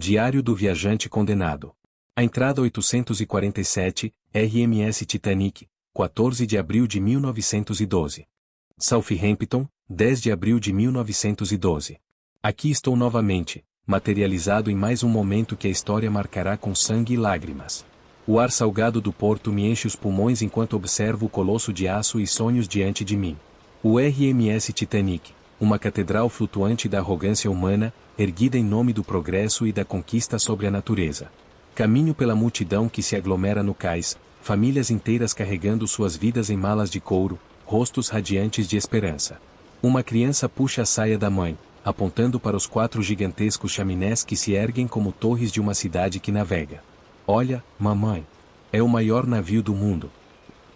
Diário do viajante condenado. A entrada 847, RMS Titanic, 14 de abril de 1912. Southampton, 10 de abril de 1912. Aqui estou novamente, materializado em mais um momento que a história marcará com sangue e lágrimas. O ar salgado do porto me enche os pulmões enquanto observo o colosso de aço e sonhos diante de mim. O RMS Titanic, uma catedral flutuante da arrogância humana, erguida em nome do progresso e da conquista sobre a natureza. Caminho pela multidão que se aglomera no cais, famílias inteiras carregando suas vidas em malas de couro, rostos radiantes de esperança. Uma criança puxa a saia da mãe, apontando para os 4 gigantescos chaminés que se erguem como torres de uma cidade que navega. Olha, mamãe. É o maior navio do mundo.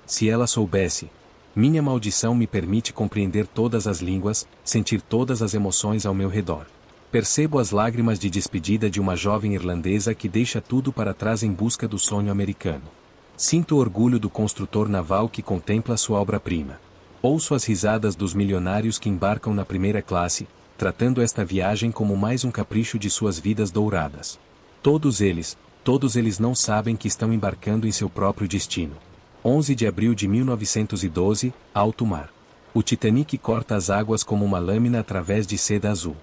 Se ela soubesse. Minha maldição me permite compreender todas as línguas, sentir todas as emoções ao meu redor. Percebo as lágrimas de despedida de uma jovem irlandesa que deixa tudo para trás em busca do sonho americano. Sinto o orgulho do construtor naval que contempla sua obra-prima. Ouço as risadas dos milionários que embarcam na primeira classe, tratando esta viagem como mais um capricho de suas vidas douradas. Todos eles não sabem que estão embarcando em seu próprio destino. 11 de abril de 1912, alto mar. O Titanic corta as águas como uma lâmina através de seda azul.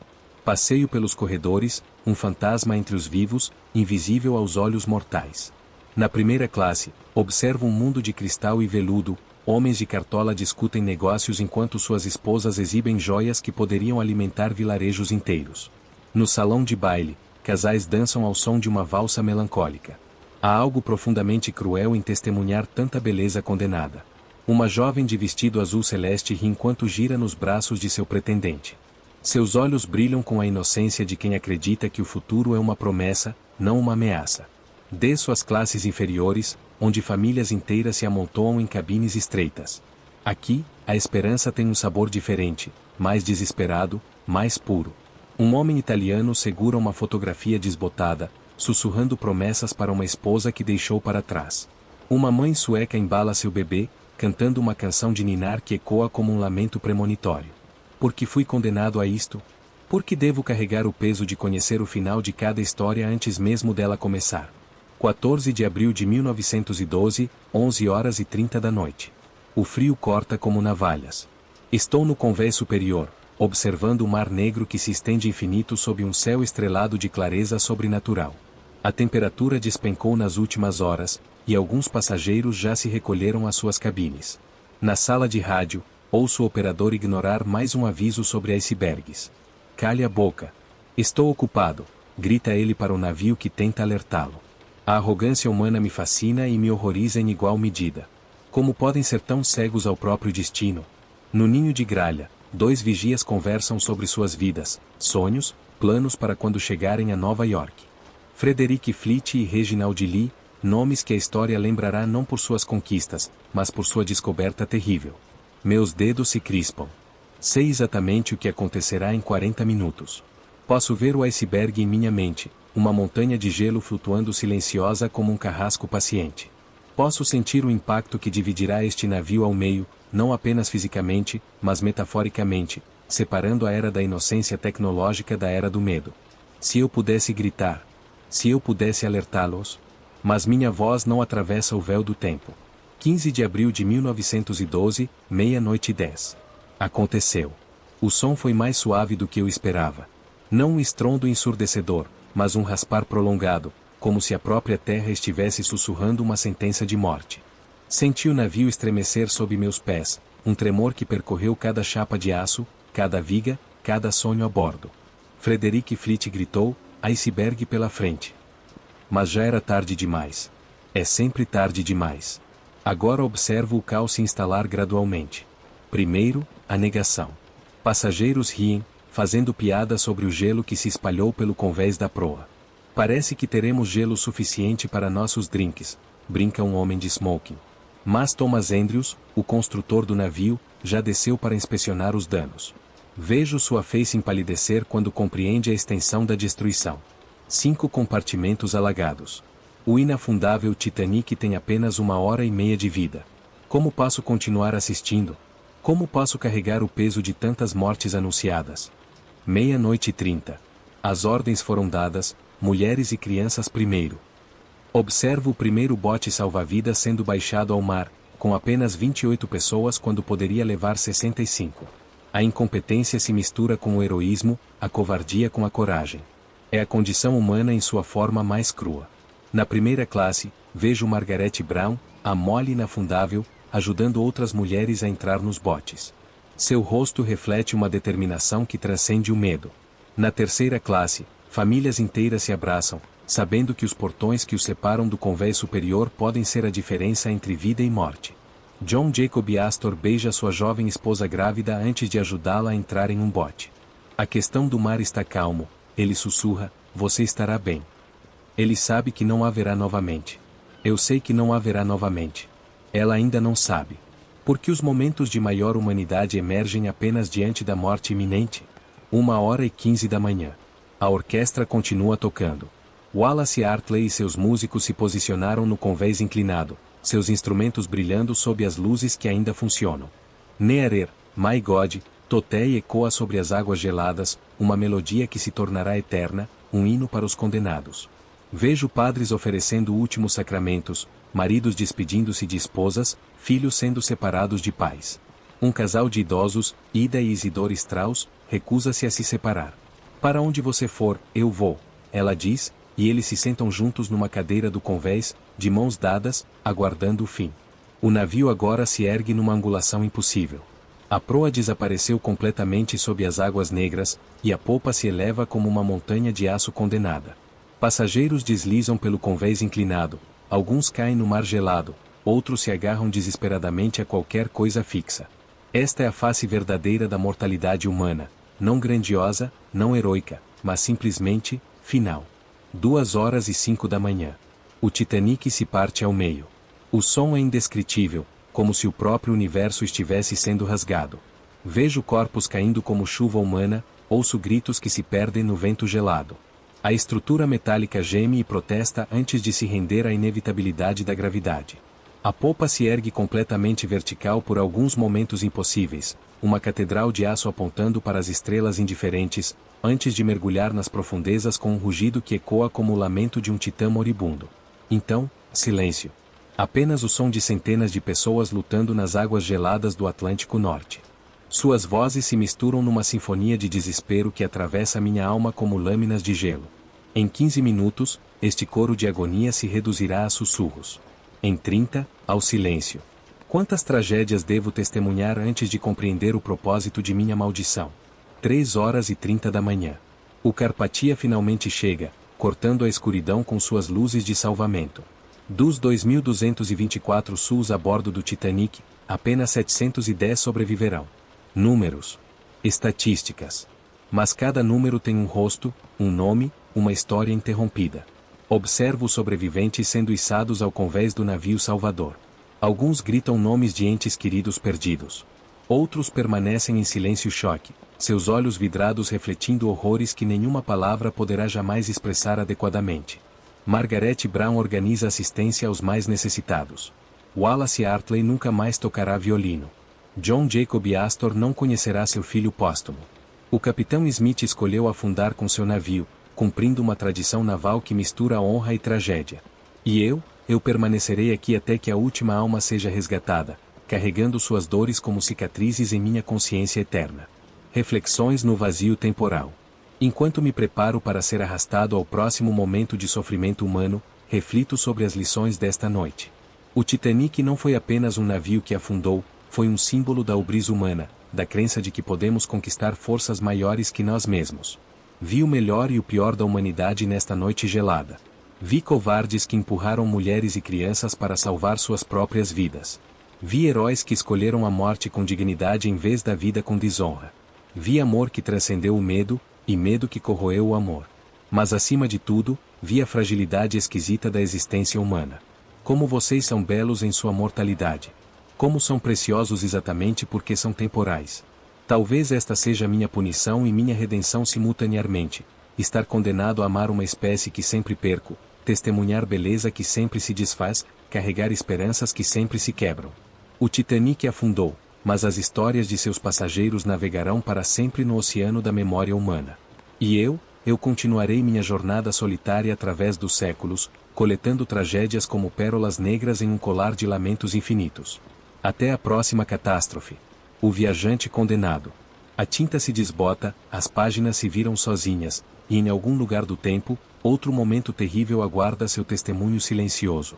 Passeio pelos corredores, um fantasma entre os vivos, invisível aos olhos mortais. Na primeira classe, observo um mundo de cristal e veludo, homens de cartola discutem negócios enquanto suas esposas exibem joias que poderiam alimentar vilarejos inteiros. No salão de baile, casais dançam ao som de uma valsa melancólica. Há algo profundamente cruel em testemunhar tanta beleza condenada. Uma jovem de vestido azul celeste ri enquanto gira nos braços de seu pretendente. Seus olhos brilham com a inocência de quem acredita que o futuro é uma promessa, não uma ameaça. Desço às classes inferiores, onde famílias inteiras se amontoam em cabines estreitas. Aqui, a esperança tem um sabor diferente, mais desesperado, mais puro. Um homem italiano segura uma fotografia desbotada, sussurrando promessas para uma esposa que deixou para trás. Uma mãe sueca embala seu bebê, cantando uma canção de ninar que ecoa como um lamento premonitório. Por que fui condenado a isto? Por que devo carregar o peso de conhecer o final de cada história antes mesmo dela começar? 14 de abril de 1912, 11 horas e 30 da noite. O frio corta como navalhas. Estou no convés superior, observando o mar negro que se estende infinito sob um céu estrelado de clareza sobrenatural. A temperatura despencou nas últimas horas, e alguns passageiros já se recolheram às suas cabines. Na sala de rádio, ouço o operador ignorar mais um aviso sobre icebergs. Cale a boca. Estou ocupado, grita ele para o navio que tenta alertá-lo. A arrogância humana me fascina e me horroriza em igual medida. Como podem ser tão cegos ao próprio destino? No ninho de gralha, 2 vigias conversam sobre suas vidas, sonhos, planos para quando chegarem a Nova York. Frederick Fleet e Reginald Lee, nomes que a história lembrará não por suas conquistas, mas por sua descoberta terrível. Meus dedos se crispam. Sei exatamente o que acontecerá em 40 minutos. Posso ver o iceberg em minha mente, uma montanha de gelo flutuando silenciosa como um carrasco paciente. Posso sentir o impacto que dividirá este navio ao meio, não apenas fisicamente, mas metaforicamente, separando a era da inocência tecnológica da era do medo. Se eu pudesse gritar. Se eu pudesse alertá-los. Mas minha voz não atravessa o véu do tempo. 15 de abril de 1912, meia-noite e 10. Aconteceu. O som foi mais suave do que eu esperava. Não um estrondo ensurdecedor, mas um raspar prolongado, como se a própria terra estivesse sussurrando uma sentença de morte. Senti o navio estremecer sob meus pés, um tremor que percorreu cada chapa de aço, cada viga, cada sonho a bordo. Frederick Fleet gritou, iceberg pela frente. Mas já era tarde demais. É sempre tarde demais. Agora observo o caos se instalar gradualmente. Primeiro, a negação. Passageiros riem, fazendo piada sobre o gelo que se espalhou pelo convés da proa. Parece que teremos gelo suficiente para nossos drinks, brinca um homem de smoking. Mas Thomas Andrews, o construtor do navio, já desceu para inspecionar os danos. Vejo sua face empalidecer quando compreende a extensão da destruição. 5 compartimentos alagados. O inafundável Titanic tem apenas 1h30 de vida. Como posso continuar assistindo? Como posso carregar o peso de tantas mortes anunciadas? 00:30. As ordens foram dadas, mulheres e crianças primeiro. Observo o primeiro bote salva-vidas sendo baixado ao mar, com apenas 28 pessoas quando poderia levar 65. A incompetência se mistura com o heroísmo, a covardia com a coragem. É a condição humana em sua forma mais crua. Na primeira classe, vejo Margaret Brown, a mole inafundável, ajudando outras mulheres a entrar nos botes. Seu rosto reflete uma determinação que transcende o medo. Na terceira classe, famílias inteiras se abraçam, sabendo que os portões que os separam do convés superior podem ser a diferença entre vida e morte. John Jacob Astor beija sua jovem esposa grávida antes de ajudá-la a entrar em um bote. A questão do mar está calmo, ele sussurra, você estará bem. Ele sabe que não haverá novamente. Eu sei que não haverá novamente. Ela ainda não sabe. Porque os momentos de maior humanidade emergem apenas diante da morte iminente. 1h15 da manhã. A orquestra continua tocando. Wallace Hartley e seus músicos se posicionaram no convés inclinado, seus instrumentos brilhando sob as luzes que ainda funcionam. Nearer, My God, Totei ecoa sobre as águas geladas, uma melodia que se tornará eterna, um hino para os condenados. Vejo padres oferecendo últimos sacramentos, maridos despedindo-se de esposas, filhos sendo separados de pais. Um casal de idosos, Ida e Isidore Strauss, recusa-se a se separar. Para onde você for, eu vou, ela diz, e eles se sentam juntos numa cadeira do convés, de mãos dadas, aguardando o fim. O navio agora se ergue numa angulação impossível. A proa desapareceu completamente sob as águas negras, e a popa se eleva como uma montanha de aço condenada. Passageiros deslizam pelo convés inclinado, alguns caem no mar gelado, outros se agarram desesperadamente a qualquer coisa fixa. Esta é a face verdadeira da mortalidade humana, não grandiosa, não heroica, mas simplesmente, final. 2h05 da manhã. O Titanic se parte ao meio. O som é indescritível, como se o próprio universo estivesse sendo rasgado. Vejo corpos caindo como chuva humana, ouço gritos que se perdem no vento gelado. A estrutura metálica geme e protesta antes de se render à inevitabilidade da gravidade. A popa se ergue completamente vertical por alguns momentos impossíveis, uma catedral de aço apontando para as estrelas indiferentes, antes de mergulhar nas profundezas com um rugido que ecoa como o lamento de um titã moribundo. Então, silêncio. Apenas o som de centenas de pessoas lutando nas águas geladas do Atlântico Norte. Suas vozes se misturam numa sinfonia de desespero que atravessa minha alma como lâminas de gelo. Em 15 minutos, este coro de agonia se reduzirá a sussurros. Em 30, ao silêncio. Quantas tragédias devo testemunhar antes de compreender o propósito de minha maldição? 3h30 da manhã. O Carpathia finalmente chega, cortando a escuridão com suas luzes de salvamento. Dos 2.224 SUS a bordo do Titanic, apenas 710 sobreviverão. Números. Estatísticas. Mas cada número tem um rosto, um nome, uma história interrompida. Observo os sobreviventes sendo içados ao convés do navio Salvador. Alguns gritam nomes de entes queridos perdidos. Outros permanecem em silêncio-choque, seus olhos vidrados refletindo horrores que nenhuma palavra poderá jamais expressar adequadamente. Margaret Brown organiza assistência aos mais necessitados. Wallace Hartley nunca mais tocará violino. John Jacob Astor não conhecerá seu filho póstumo. O capitão Smith escolheu afundar com seu navio, cumprindo uma tradição naval que mistura honra e tragédia. E eu permanecerei aqui até que a última alma seja resgatada, carregando suas dores como cicatrizes em minha consciência eterna. Reflexões no vazio temporal. Enquanto me preparo para ser arrastado ao próximo momento de sofrimento humano, reflito sobre as lições desta noite. O Titanic não foi apenas um navio que afundou, foi um símbolo da ubris humana, da crença de que podemos conquistar forças maiores que nós mesmos. Vi o melhor e o pior da humanidade nesta noite gelada. Vi covardes que empurraram mulheres e crianças para salvar suas próprias vidas. Vi heróis que escolheram a morte com dignidade em vez da vida com desonra. Vi amor que transcendeu o medo, e medo que corroeu o amor. Mas acima de tudo, vi a fragilidade esquisita da existência humana. Como vocês são belos em sua mortalidade. Como são preciosos exatamente porque são temporais. Talvez esta seja minha punição e minha redenção simultaneamente. Estar condenado a amar uma espécie que sempre perco, testemunhar beleza que sempre se desfaz, carregar esperanças que sempre se quebram. O Titanic afundou, mas as histórias de seus passageiros navegarão para sempre no oceano da memória humana. E eu eu continuarei minha jornada solitária através dos séculos, coletando tragédias como pérolas negras em um colar de lamentos infinitos. Até a próxima catástrofe. O viajante condenado. A tinta se desbota, as páginas se viram sozinhas, e em algum lugar do tempo, outro momento terrível aguarda seu testemunho silencioso.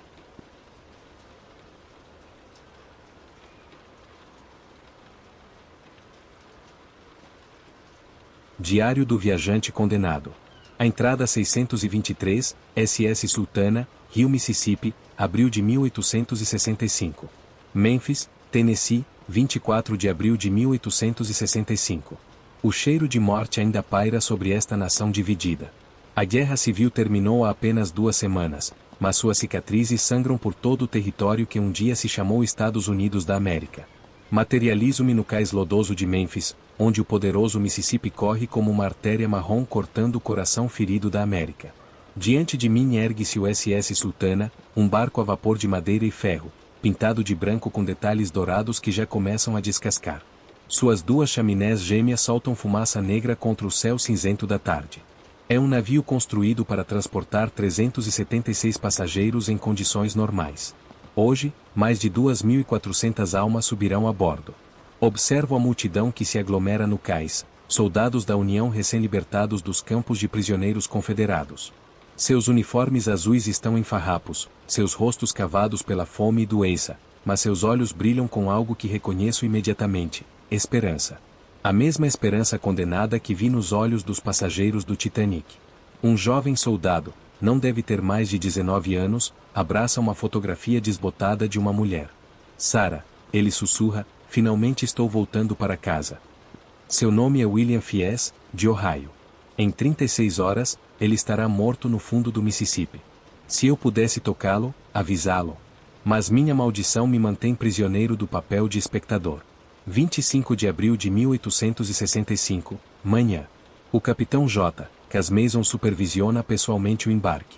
Diário do viajante condenado. A entrada 623, SS Sultana, Rio Mississippi, abril de 1865. Memphis, Tennessee, 24 de abril de 1865. O cheiro de morte ainda paira sobre esta nação dividida. A guerra civil terminou há apenas 2 semanas, mas suas cicatrizes sangram por todo o território que um dia se chamou Estados Unidos da América. Materializo-me no cais lodoso de Memphis, onde o poderoso Mississippi corre como uma artéria marrom cortando o coração ferido da América. Diante de mim ergue-se o SS Sultana, um barco a vapor de madeira e ferro, pintado de branco com detalhes dourados que já começam a descascar. Suas 2 chaminés gêmeas soltam fumaça negra contra o céu cinzento da tarde. É um navio construído para transportar 376 passageiros em condições normais. Hoje, mais de 2.400 almas subirão a bordo. Observo a multidão que se aglomera no cais, soldados da União recém-libertados dos campos de prisioneiros confederados. Seus uniformes azuis estão em farrapos, seus rostos cavados pela fome e doença, mas seus olhos brilham com algo que reconheço imediatamente: esperança. A mesma esperança condenada que vi nos olhos dos passageiros do Titanic. Um jovem soldado, não deve ter mais de 19 anos, abraça uma fotografia desbotada de uma mulher. Sarah, ele sussurra, finalmente estou voltando para casa. Seu nome é William Fies, de Ohio. Em 36 horas, ele estará morto no fundo do Mississippi. Se eu pudesse tocá-lo, avisá-lo. Mas minha maldição me mantém prisioneiro do papel de espectador. 25 de abril de 1865, manhã. O capitão J. Casmason supervisiona pessoalmente o embarque.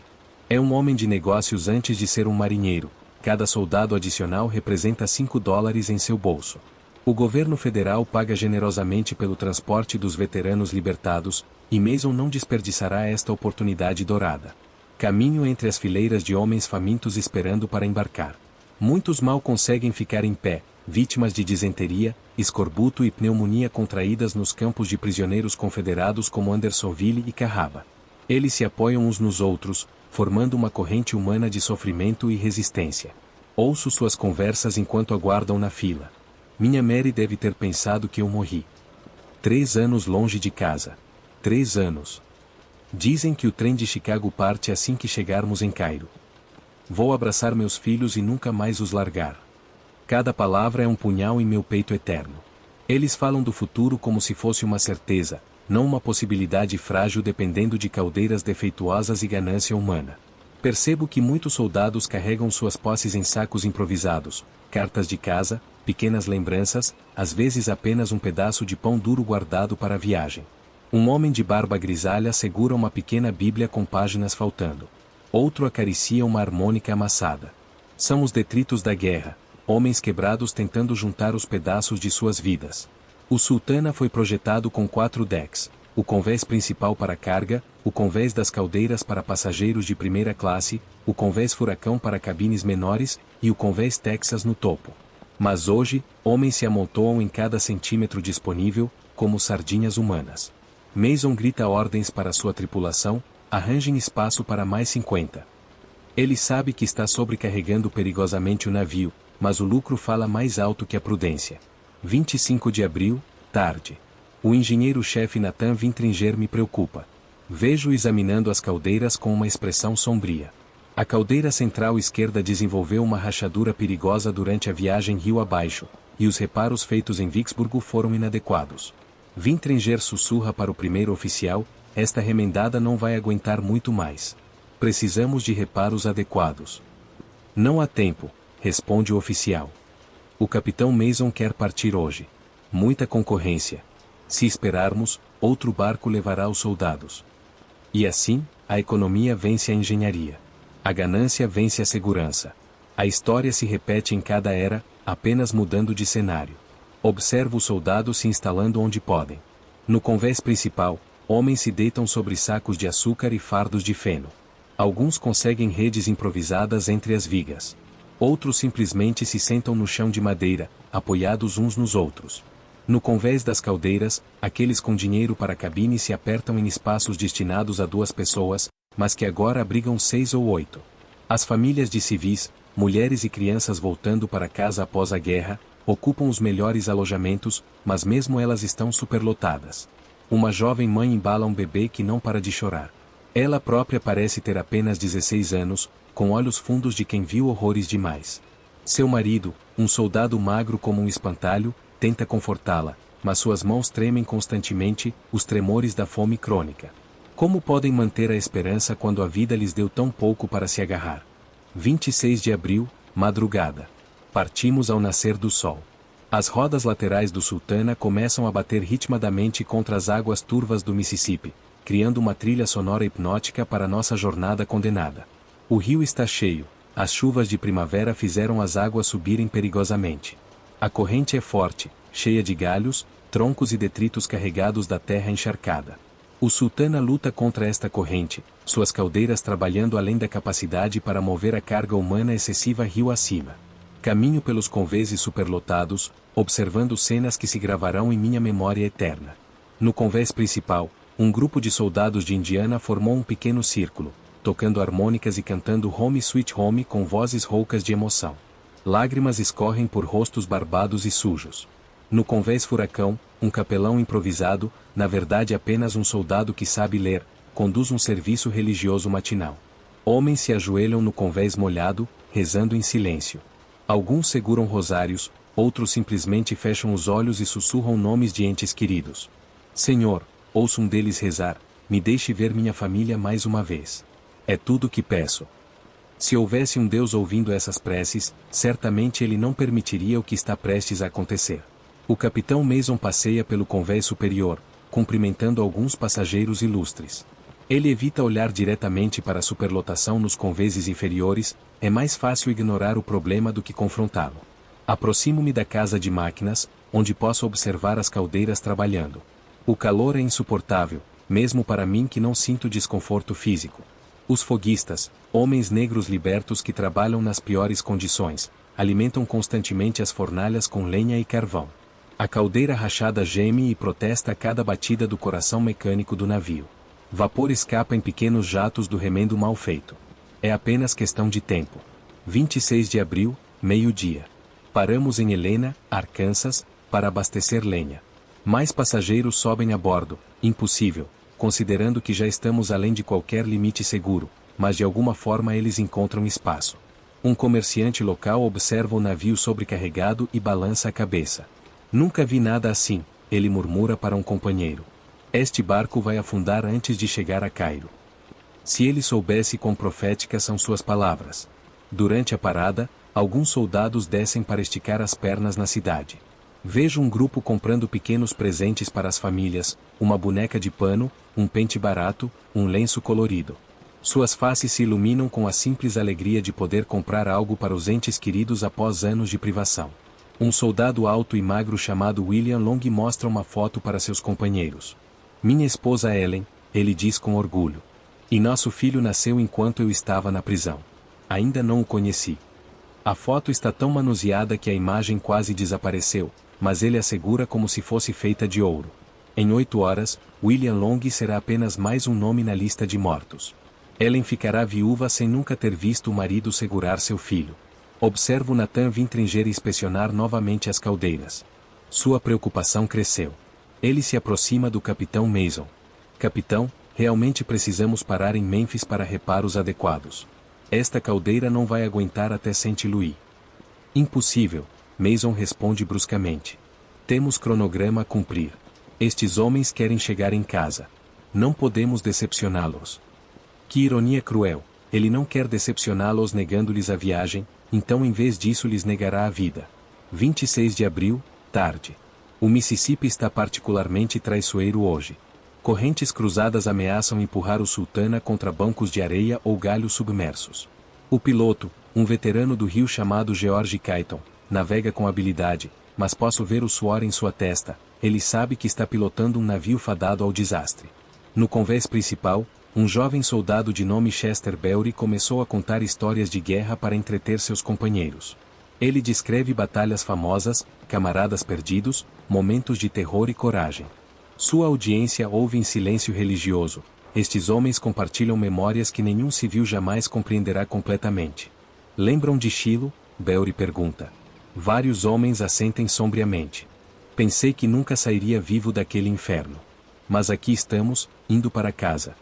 É um homem de negócios antes de ser um marinheiro. Cada soldado adicional representa $5 em seu bolso. O governo federal paga generosamente pelo transporte dos veteranos libertados, e Mason não desperdiçará esta oportunidade dourada. Caminho entre as fileiras de homens famintos esperando para embarcar. Muitos mal conseguem ficar em pé, vítimas de disenteria, escorbuto e pneumonia contraídas nos campos de prisioneiros confederados como Andersonville e Cahaba. Eles se apoiam uns nos outros, formando uma corrente humana de sofrimento e resistência. Ouço suas conversas enquanto aguardam na fila. Minha Mary deve ter pensado que eu morri. 3 anos longe de casa. 3 anos. Dizem que o trem de Chicago parte assim que chegarmos em Cairo. Vou abraçar meus filhos e nunca mais os largar. Cada palavra é um punhal em meu peito eterno. Eles falam do futuro como se fosse uma certeza, não uma possibilidade frágil dependendo de caldeiras defeituosas e ganância humana. Percebo que muitos soldados carregam suas posses em sacos improvisados, cartas de casa, pequenas lembranças, às vezes apenas um pedaço de pão duro guardado para a viagem. Um homem de barba grisalha segura uma pequena Bíblia com páginas faltando. Outro acaricia uma harmônica amassada. São os detritos da guerra, homens quebrados tentando juntar os pedaços de suas vidas. O Sultana foi projetado com 4 decks, o convés principal para carga, o convés das caldeiras para passageiros de primeira classe, o convés furacão para cabines menores, e o convés Texas no topo. Mas hoje, homens se amontoam em cada centímetro disponível, como sardinhas humanas. Mason grita ordens para sua tripulação: arranjem espaço para mais 50. Ele sabe que está sobrecarregando perigosamente o navio, mas o lucro fala mais alto que a prudência. 25 de abril, tarde. O engenheiro-chefe Nathan Vintringer me preocupa. Vejo-o examinando as caldeiras com uma expressão sombria. A caldeira central esquerda desenvolveu uma rachadura perigosa durante a viagem rio abaixo, e os reparos feitos em Vicksburg foram inadequados. Vintringer sussurra para o primeiro oficial: esta remendada não vai aguentar muito mais. Precisamos de reparos adequados. Não há tempo, responde o oficial. O capitão Mason quer partir hoje. Muita concorrência. Se esperarmos, outro barco levará os soldados. E assim, a economia vence a engenharia. A ganância vence a segurança. A história se repete em cada era, apenas mudando de cenário. Observo os soldados se instalando onde podem. No convés principal, Homens se deitam sobre sacos de açúcar e fardos de feno. Alguns conseguem redes improvisadas entre as vigas. Outros simplesmente se sentam no chão de madeira, apoiados uns nos outros. No convés das caldeiras, aqueles com dinheiro para a cabine se apertam em espaços destinados a 2 pessoas, mas que agora abrigam 6 ou 8. As famílias de civis, mulheres e crianças voltando para casa após a guerra, ocupam os melhores alojamentos, mas mesmo elas estão superlotadas. Uma jovem mãe embala um bebê que não para de chorar. Ela própria parece ter apenas 16 anos, com olhos fundos de quem viu horrores demais. Seu marido, um soldado magro como um espantalho, tenta confortá-la, mas suas mãos tremem constantemente, os tremores da fome crônica. Como podem manter a esperança quando a vida lhes deu tão pouco para se agarrar? 26 de abril, madrugada. Partimos ao nascer do sol. As rodas laterais do Sultana começam a bater ritmadamente contra as águas turvas do Mississippi, criando uma trilha sonora hipnótica para nossa jornada condenada. O rio está cheio, as chuvas de primavera fizeram as águas subirem perigosamente. A corrente é forte, cheia de galhos, troncos e detritos carregados da terra encharcada. O Sultana luta contra esta corrente, suas caldeiras trabalhando além da capacidade para mover a carga humana excessiva rio acima. Caminho pelos convés superlotados, observando cenas que se gravarão em minha memória eterna. No convés principal, um grupo de soldados de Indiana formou um pequeno círculo, tocando harmônicas e cantando Home Sweet Home com vozes roucas de emoção. Lágrimas escorrem por rostos barbados e sujos. No convés furacão, um capelão improvisado, na verdade apenas um soldado que sabe ler, conduz um serviço religioso matinal. Homens se ajoelham no convés molhado, rezando em silêncio. Alguns seguram rosários, outros simplesmente fecham os olhos e sussurram nomes de entes queridos. Senhor, ouço um deles rezar, me deixe ver minha família mais uma vez. É tudo que peço. Se houvesse um Deus ouvindo essas preces, certamente ele não permitiria o que está prestes a acontecer. O capitão Mason passeia pelo convés superior, cumprimentando alguns passageiros ilustres. Ele evita olhar diretamente para a superlotação nos convés inferiores, é mais fácil ignorar o problema do que confrontá-lo. Aproximo-me da casa de máquinas, onde posso observar as caldeiras trabalhando. O calor é insuportável, mesmo para mim que não sinto desconforto físico. Os foguistas, homens negros libertos que trabalham nas piores condições, alimentam constantemente as fornalhas com lenha e carvão. A caldeira rachada geme e protesta a cada batida do coração mecânico do navio. Vapor escapa em pequenos jatos do remendo mal feito. É apenas questão de tempo. 26 de abril, meio-dia. Paramos em Helena, Arkansas, para abastecer lenha. Mais passageiros sobem a bordo, impossível, considerando que já estamos além de qualquer limite seguro, mas de alguma forma eles encontram espaço. Um comerciante local observa o navio sobrecarregado e balança a cabeça. Nunca vi nada assim, ele murmura para um companheiro. Este barco vai afundar antes de chegar a Cairo. Se ele soubesse quão proféticas são suas palavras. Durante a parada, alguns soldados descem para esticar as pernas na cidade. Vejo um grupo comprando pequenos presentes para as famílias, uma boneca de pano, um pente barato, um lenço colorido. Suas faces se iluminam com a simples alegria de poder comprar algo para os entes queridos após anos de privação. Um soldado alto e magro chamado William Long mostra uma foto para seus companheiros. Minha esposa Ellen, ele diz com orgulho. E nosso filho nasceu enquanto eu estava na prisão. Ainda não o conheci. A foto está tão manuseada que a imagem quase desapareceu, mas ele assegura como se fosse feita de ouro. Em 8 horas, William Long será apenas mais um nome na lista de mortos. Ellen ficará viúva sem nunca ter visto o marido segurar seu filho. Observo Nathan Vintringer inspecionar novamente as caldeiras. Sua preocupação cresceu. Ele se aproxima do capitão Mason. Capitão, realmente precisamos parar em Memphis para reparos adequados. Esta caldeira não vai aguentar até St. Louis. Impossível, Mason responde bruscamente. Temos cronograma a cumprir. Estes homens querem chegar em casa. Não podemos decepcioná-los. Que ironia cruel, ele não quer decepcioná-los negando-lhes a viagem, então em vez disso lhes negará a vida. 26 de abril, tarde. O Mississippi está particularmente traiçoeiro hoje. Correntes cruzadas ameaçam empurrar o Sultana contra bancos de areia ou galhos submersos. O piloto, um veterano do rio chamado George Cayton, navega com habilidade, mas posso ver o suor em sua testa, ele sabe que está pilotando um navio fadado ao desastre. No convés principal, um jovem soldado de nome Chester Belry começou a contar histórias de guerra para entreter seus companheiros. Ele descreve batalhas famosas, camaradas perdidos, momentos de terror e coragem. Sua audiência ouve em silêncio religioso. Estes homens compartilham memórias que nenhum civil jamais compreenderá completamente. Lembram de Shiloh? Belry pergunta. Vários homens assentem sombriamente. Pensei que nunca sairia vivo daquele inferno. Mas aqui estamos, indo para casa.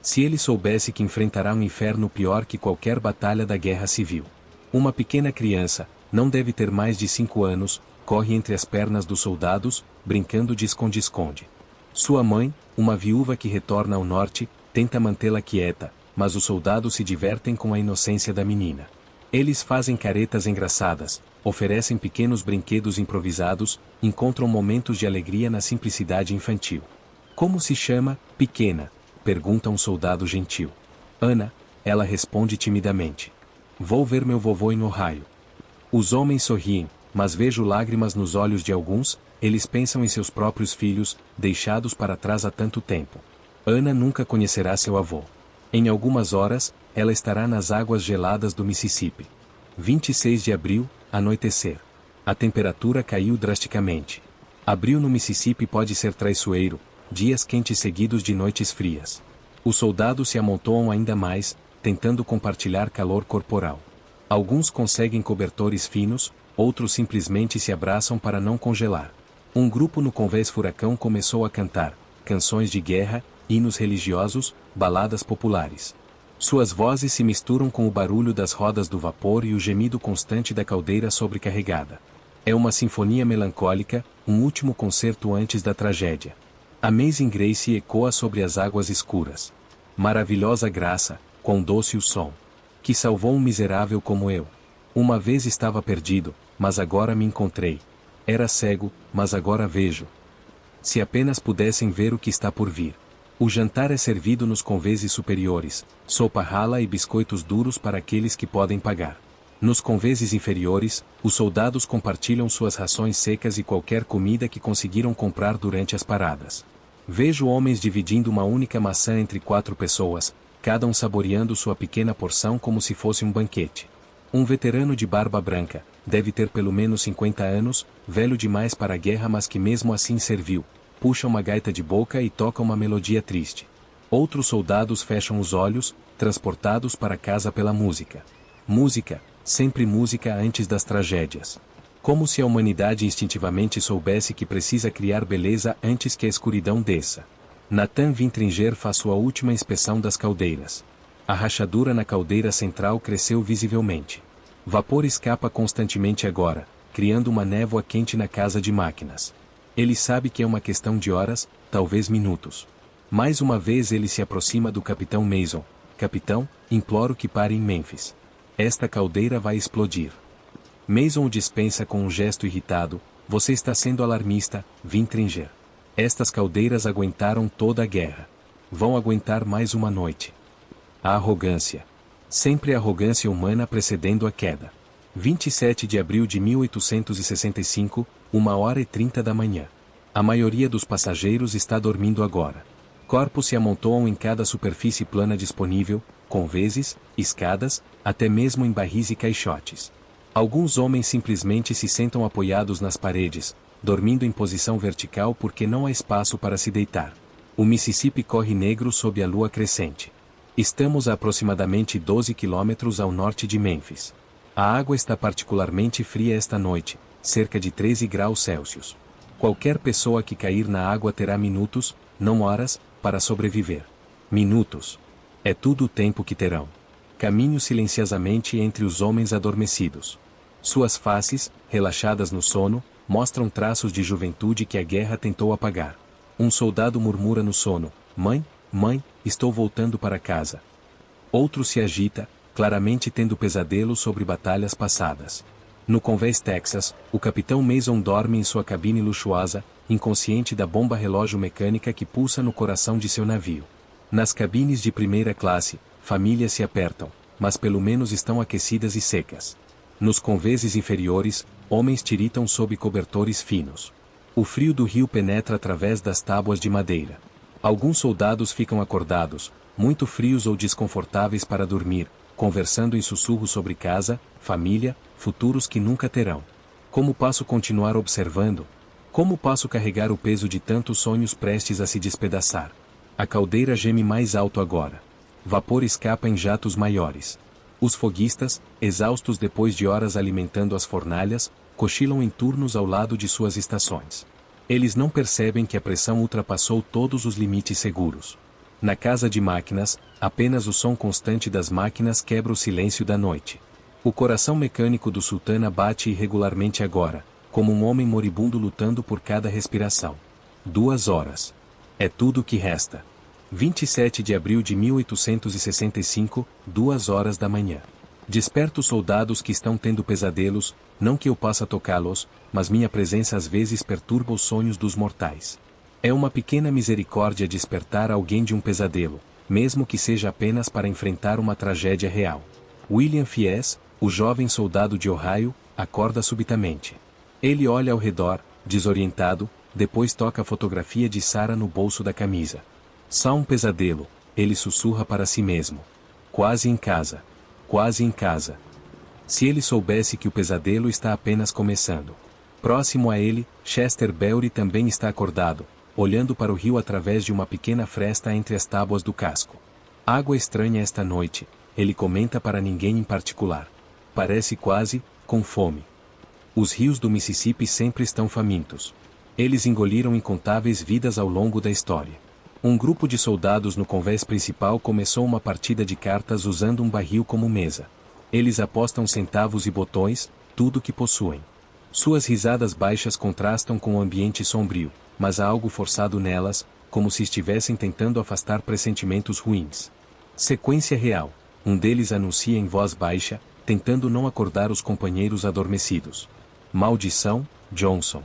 Se ele soubesse que enfrentará um inferno pior que qualquer batalha da guerra civil. Uma pequena criança, não deve ter mais de 5 anos, corre entre as pernas dos soldados, brincando de esconde-esconde. Sua mãe, uma viúva que retorna ao norte, tenta mantê-la quieta, mas os soldados se divertem com a inocência da menina. Eles fazem caretas engraçadas, oferecem pequenos brinquedos improvisados, encontram momentos de alegria na simplicidade infantil. Como se chama, pequena? Pergunta um soldado gentil. Ana, ela responde timidamente. Vou ver meu vovô em Ohio. Os homens sorriem, mas vejo lágrimas nos olhos de alguns, eles pensam em seus próprios filhos, deixados para trás há tanto tempo. Ana nunca conhecerá seu avô. Em algumas horas, ela estará nas águas geladas do Mississippi. 26 de abril, anoitecer. A temperatura caiu drasticamente. Abril no Mississippi pode ser traiçoeiro, dias quentes seguidos de noites frias. Os soldados se amontoam ainda mais, tentando compartilhar calor corporal. Alguns conseguem cobertores finos, outros simplesmente se abraçam para não congelar. Um grupo no convés Furacão começou a cantar canções de guerra, hinos religiosos, baladas populares. Suas vozes se misturam com o barulho das rodas do vapor e o gemido constante da caldeira sobrecarregada. É uma sinfonia melancólica, um último concerto antes da tragédia. Amazing Grace ecoa sobre as águas escuras. Maravilhosa graça, quão doce o som. Que salvou um miserável como eu. Uma vez estava perdido, mas agora me encontrei. Era cego, mas agora vejo. Se apenas pudessem ver o que está por vir. O jantar é servido nos convés superiores, sopa rala e biscoitos duros para aqueles que podem pagar. Nos convés inferiores, os soldados compartilham suas rações secas e qualquer comida que conseguiram comprar durante as paradas. Vejo homens dividindo uma única maçã entre 4 pessoas, cada um saboreando sua pequena porção como se fosse um banquete. Um veterano de barba branca, deve ter pelo menos 50 anos, velho demais para a guerra mas que mesmo assim serviu, puxa uma gaita de boca e toca uma melodia triste. Outros soldados fecham os olhos, transportados para casa pela música. Música, sempre música antes das tragédias. Como se a humanidade instintivamente soubesse que precisa criar beleza antes que a escuridão desça. Nathan Vintringer faz sua última inspeção das caldeiras. A rachadura na caldeira central cresceu visivelmente. Vapor escapa constantemente agora, criando uma névoa quente na casa de máquinas. Ele sabe que é uma questão de horas, talvez minutos. Mais uma vez ele se aproxima do Capitão Mason. Capitão, imploro que pare em Memphis. Esta caldeira vai explodir. Mason o dispensa com um gesto irritado. Você está sendo alarmista, Vintringer. Estas caldeiras aguentaram toda a guerra. Vão aguentar mais uma noite. A arrogância. Sempre a arrogância humana precedendo a queda. 27 de abril de 1865, 1h30 da manhã. A maioria dos passageiros está dormindo agora. Corpos se amontoam em cada superfície plana disponível, convés, escadas, até mesmo em barris e caixotes. Alguns homens simplesmente se sentam apoiados nas paredes, dormindo em posição vertical porque não há espaço para se deitar. O Mississippi corre negro sob a lua crescente. Estamos a aproximadamente 12 quilômetros ao norte de Memphis. A água está particularmente fria esta noite, cerca de 13 graus Celsius. Qualquer pessoa que cair na água terá minutos, não horas, para sobreviver. Minutos. É tudo o tempo que terão. Caminho silenciosamente entre os homens adormecidos. Suas faces, relaxadas no sono, mostram traços de juventude que a guerra tentou apagar. Um soldado murmura no sono: Mãe, mãe, estou voltando para casa. Outro se agita, claramente tendo pesadelos sobre batalhas passadas. No convés Texas, o Capitão Mason dorme em sua cabine luxuosa, inconsciente da bomba relógio mecânica que pulsa no coração de seu navio. Nas cabines de primeira classe, famílias se apertam, mas pelo menos estão aquecidas e secas. Nos convés inferiores, homens tiritam sob cobertores finos. O frio do rio penetra através das tábuas de madeira. Alguns soldados ficam acordados, muito frios ou desconfortáveis para dormir, conversando em sussurros sobre casa, família, futuros que nunca terão. Como posso continuar observando? Como posso carregar o peso de tantos sonhos prestes a se despedaçar? A caldeira geme mais alto agora. Vapor escapa em jatos maiores. Os foguistas, exaustos depois de horas alimentando as fornalhas, cochilam em turnos ao lado de suas estações. Eles não percebem que a pressão ultrapassou todos os limites seguros. Na casa de máquinas, apenas o som constante das máquinas quebra o silêncio da noite. O coração mecânico do Sultana bate irregularmente agora, como um homem moribundo lutando por cada respiração. 2 horas. É tudo o que resta. 27 de abril de 1865, 2 horas da manhã. Desperto os soldados que estão tendo pesadelos, não que eu possa tocá-los, mas minha presença às vezes perturba os sonhos dos mortais. É uma pequena misericórdia despertar alguém de um pesadelo, mesmo que seja apenas para enfrentar uma tragédia real. William Fies, o jovem soldado de Ohio, acorda subitamente. Ele olha ao redor, desorientado, depois toca a fotografia de Sarah no bolso da camisa. Só um pesadelo, ele sussurra para si mesmo. Quase em casa. Quase em casa. Se ele soubesse que o pesadelo está apenas começando. Próximo a ele, Chester Beatty também está acordado, olhando para o rio através de uma pequena fresta entre as tábuas do casco. Água estranha esta noite, ele comenta para ninguém em particular. Parece quase, com fome. Os rios do Mississippi sempre estão famintos. Eles engoliram incontáveis vidas ao longo da história. Um grupo de soldados no convés principal começou uma partida de cartas usando um barril como mesa. Eles apostam centavos e botões, tudo que possuem. Suas risadas baixas contrastam com o ambiente sombrio, mas há algo forçado nelas, como se estivessem tentando afastar pressentimentos ruins. Sequência real. Um deles anuncia em voz baixa, tentando não acordar os companheiros adormecidos. Maldição, Johnson.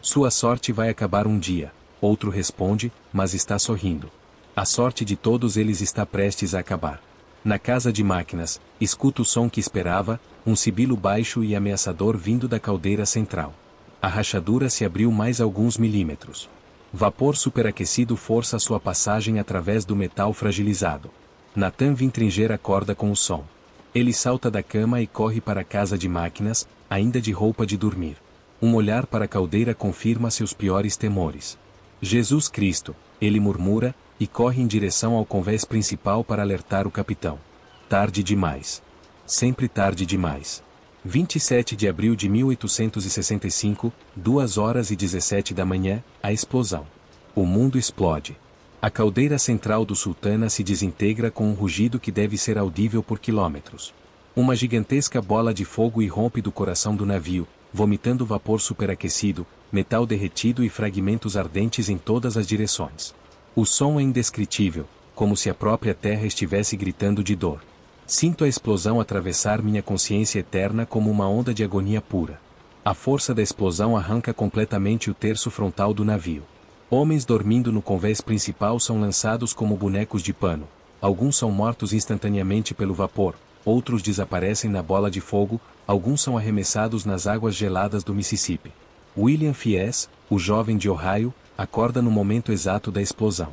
Sua sorte vai acabar um dia. Outro responde, mas está sorrindo. A sorte de todos eles está prestes a acabar. Na casa de máquinas, escuta o som que esperava, um sibilo baixo e ameaçador vindo da caldeira central. A rachadura se abriu mais alguns milímetros. Vapor superaquecido força sua passagem através do metal fragilizado. Nathan Vintringer acorda com o som. Ele salta da cama e corre para a casa de máquinas, ainda de roupa de dormir. Um olhar para a caldeira confirma seus piores temores. Jesus Cristo, ele murmura, e corre em direção ao convés principal para alertar o capitão. Tarde demais. Sempre tarde demais. 27 de abril de 1865, 2 horas e 17 da manhã, a explosão. O mundo explode. A caldeira central do Sultana se desintegra com um rugido que deve ser audível por quilômetros. Uma gigantesca bola de fogo irrompe do coração do navio, vomitando vapor superaquecido, metal derretido e fragmentos ardentes em todas as direções. O som é indescritível, como se a própria terra estivesse gritando de dor. Sinto a explosão atravessar minha consciência eterna como uma onda de agonia pura. A força da explosão arranca completamente o terço frontal do navio. Homens dormindo no convés principal são lançados como bonecos de pano. Alguns são mortos instantaneamente pelo vapor, outros desaparecem na bola de fogo, alguns são arremessados nas águas geladas do Mississippi. William Fies, o jovem de Ohio, acorda no momento exato da explosão.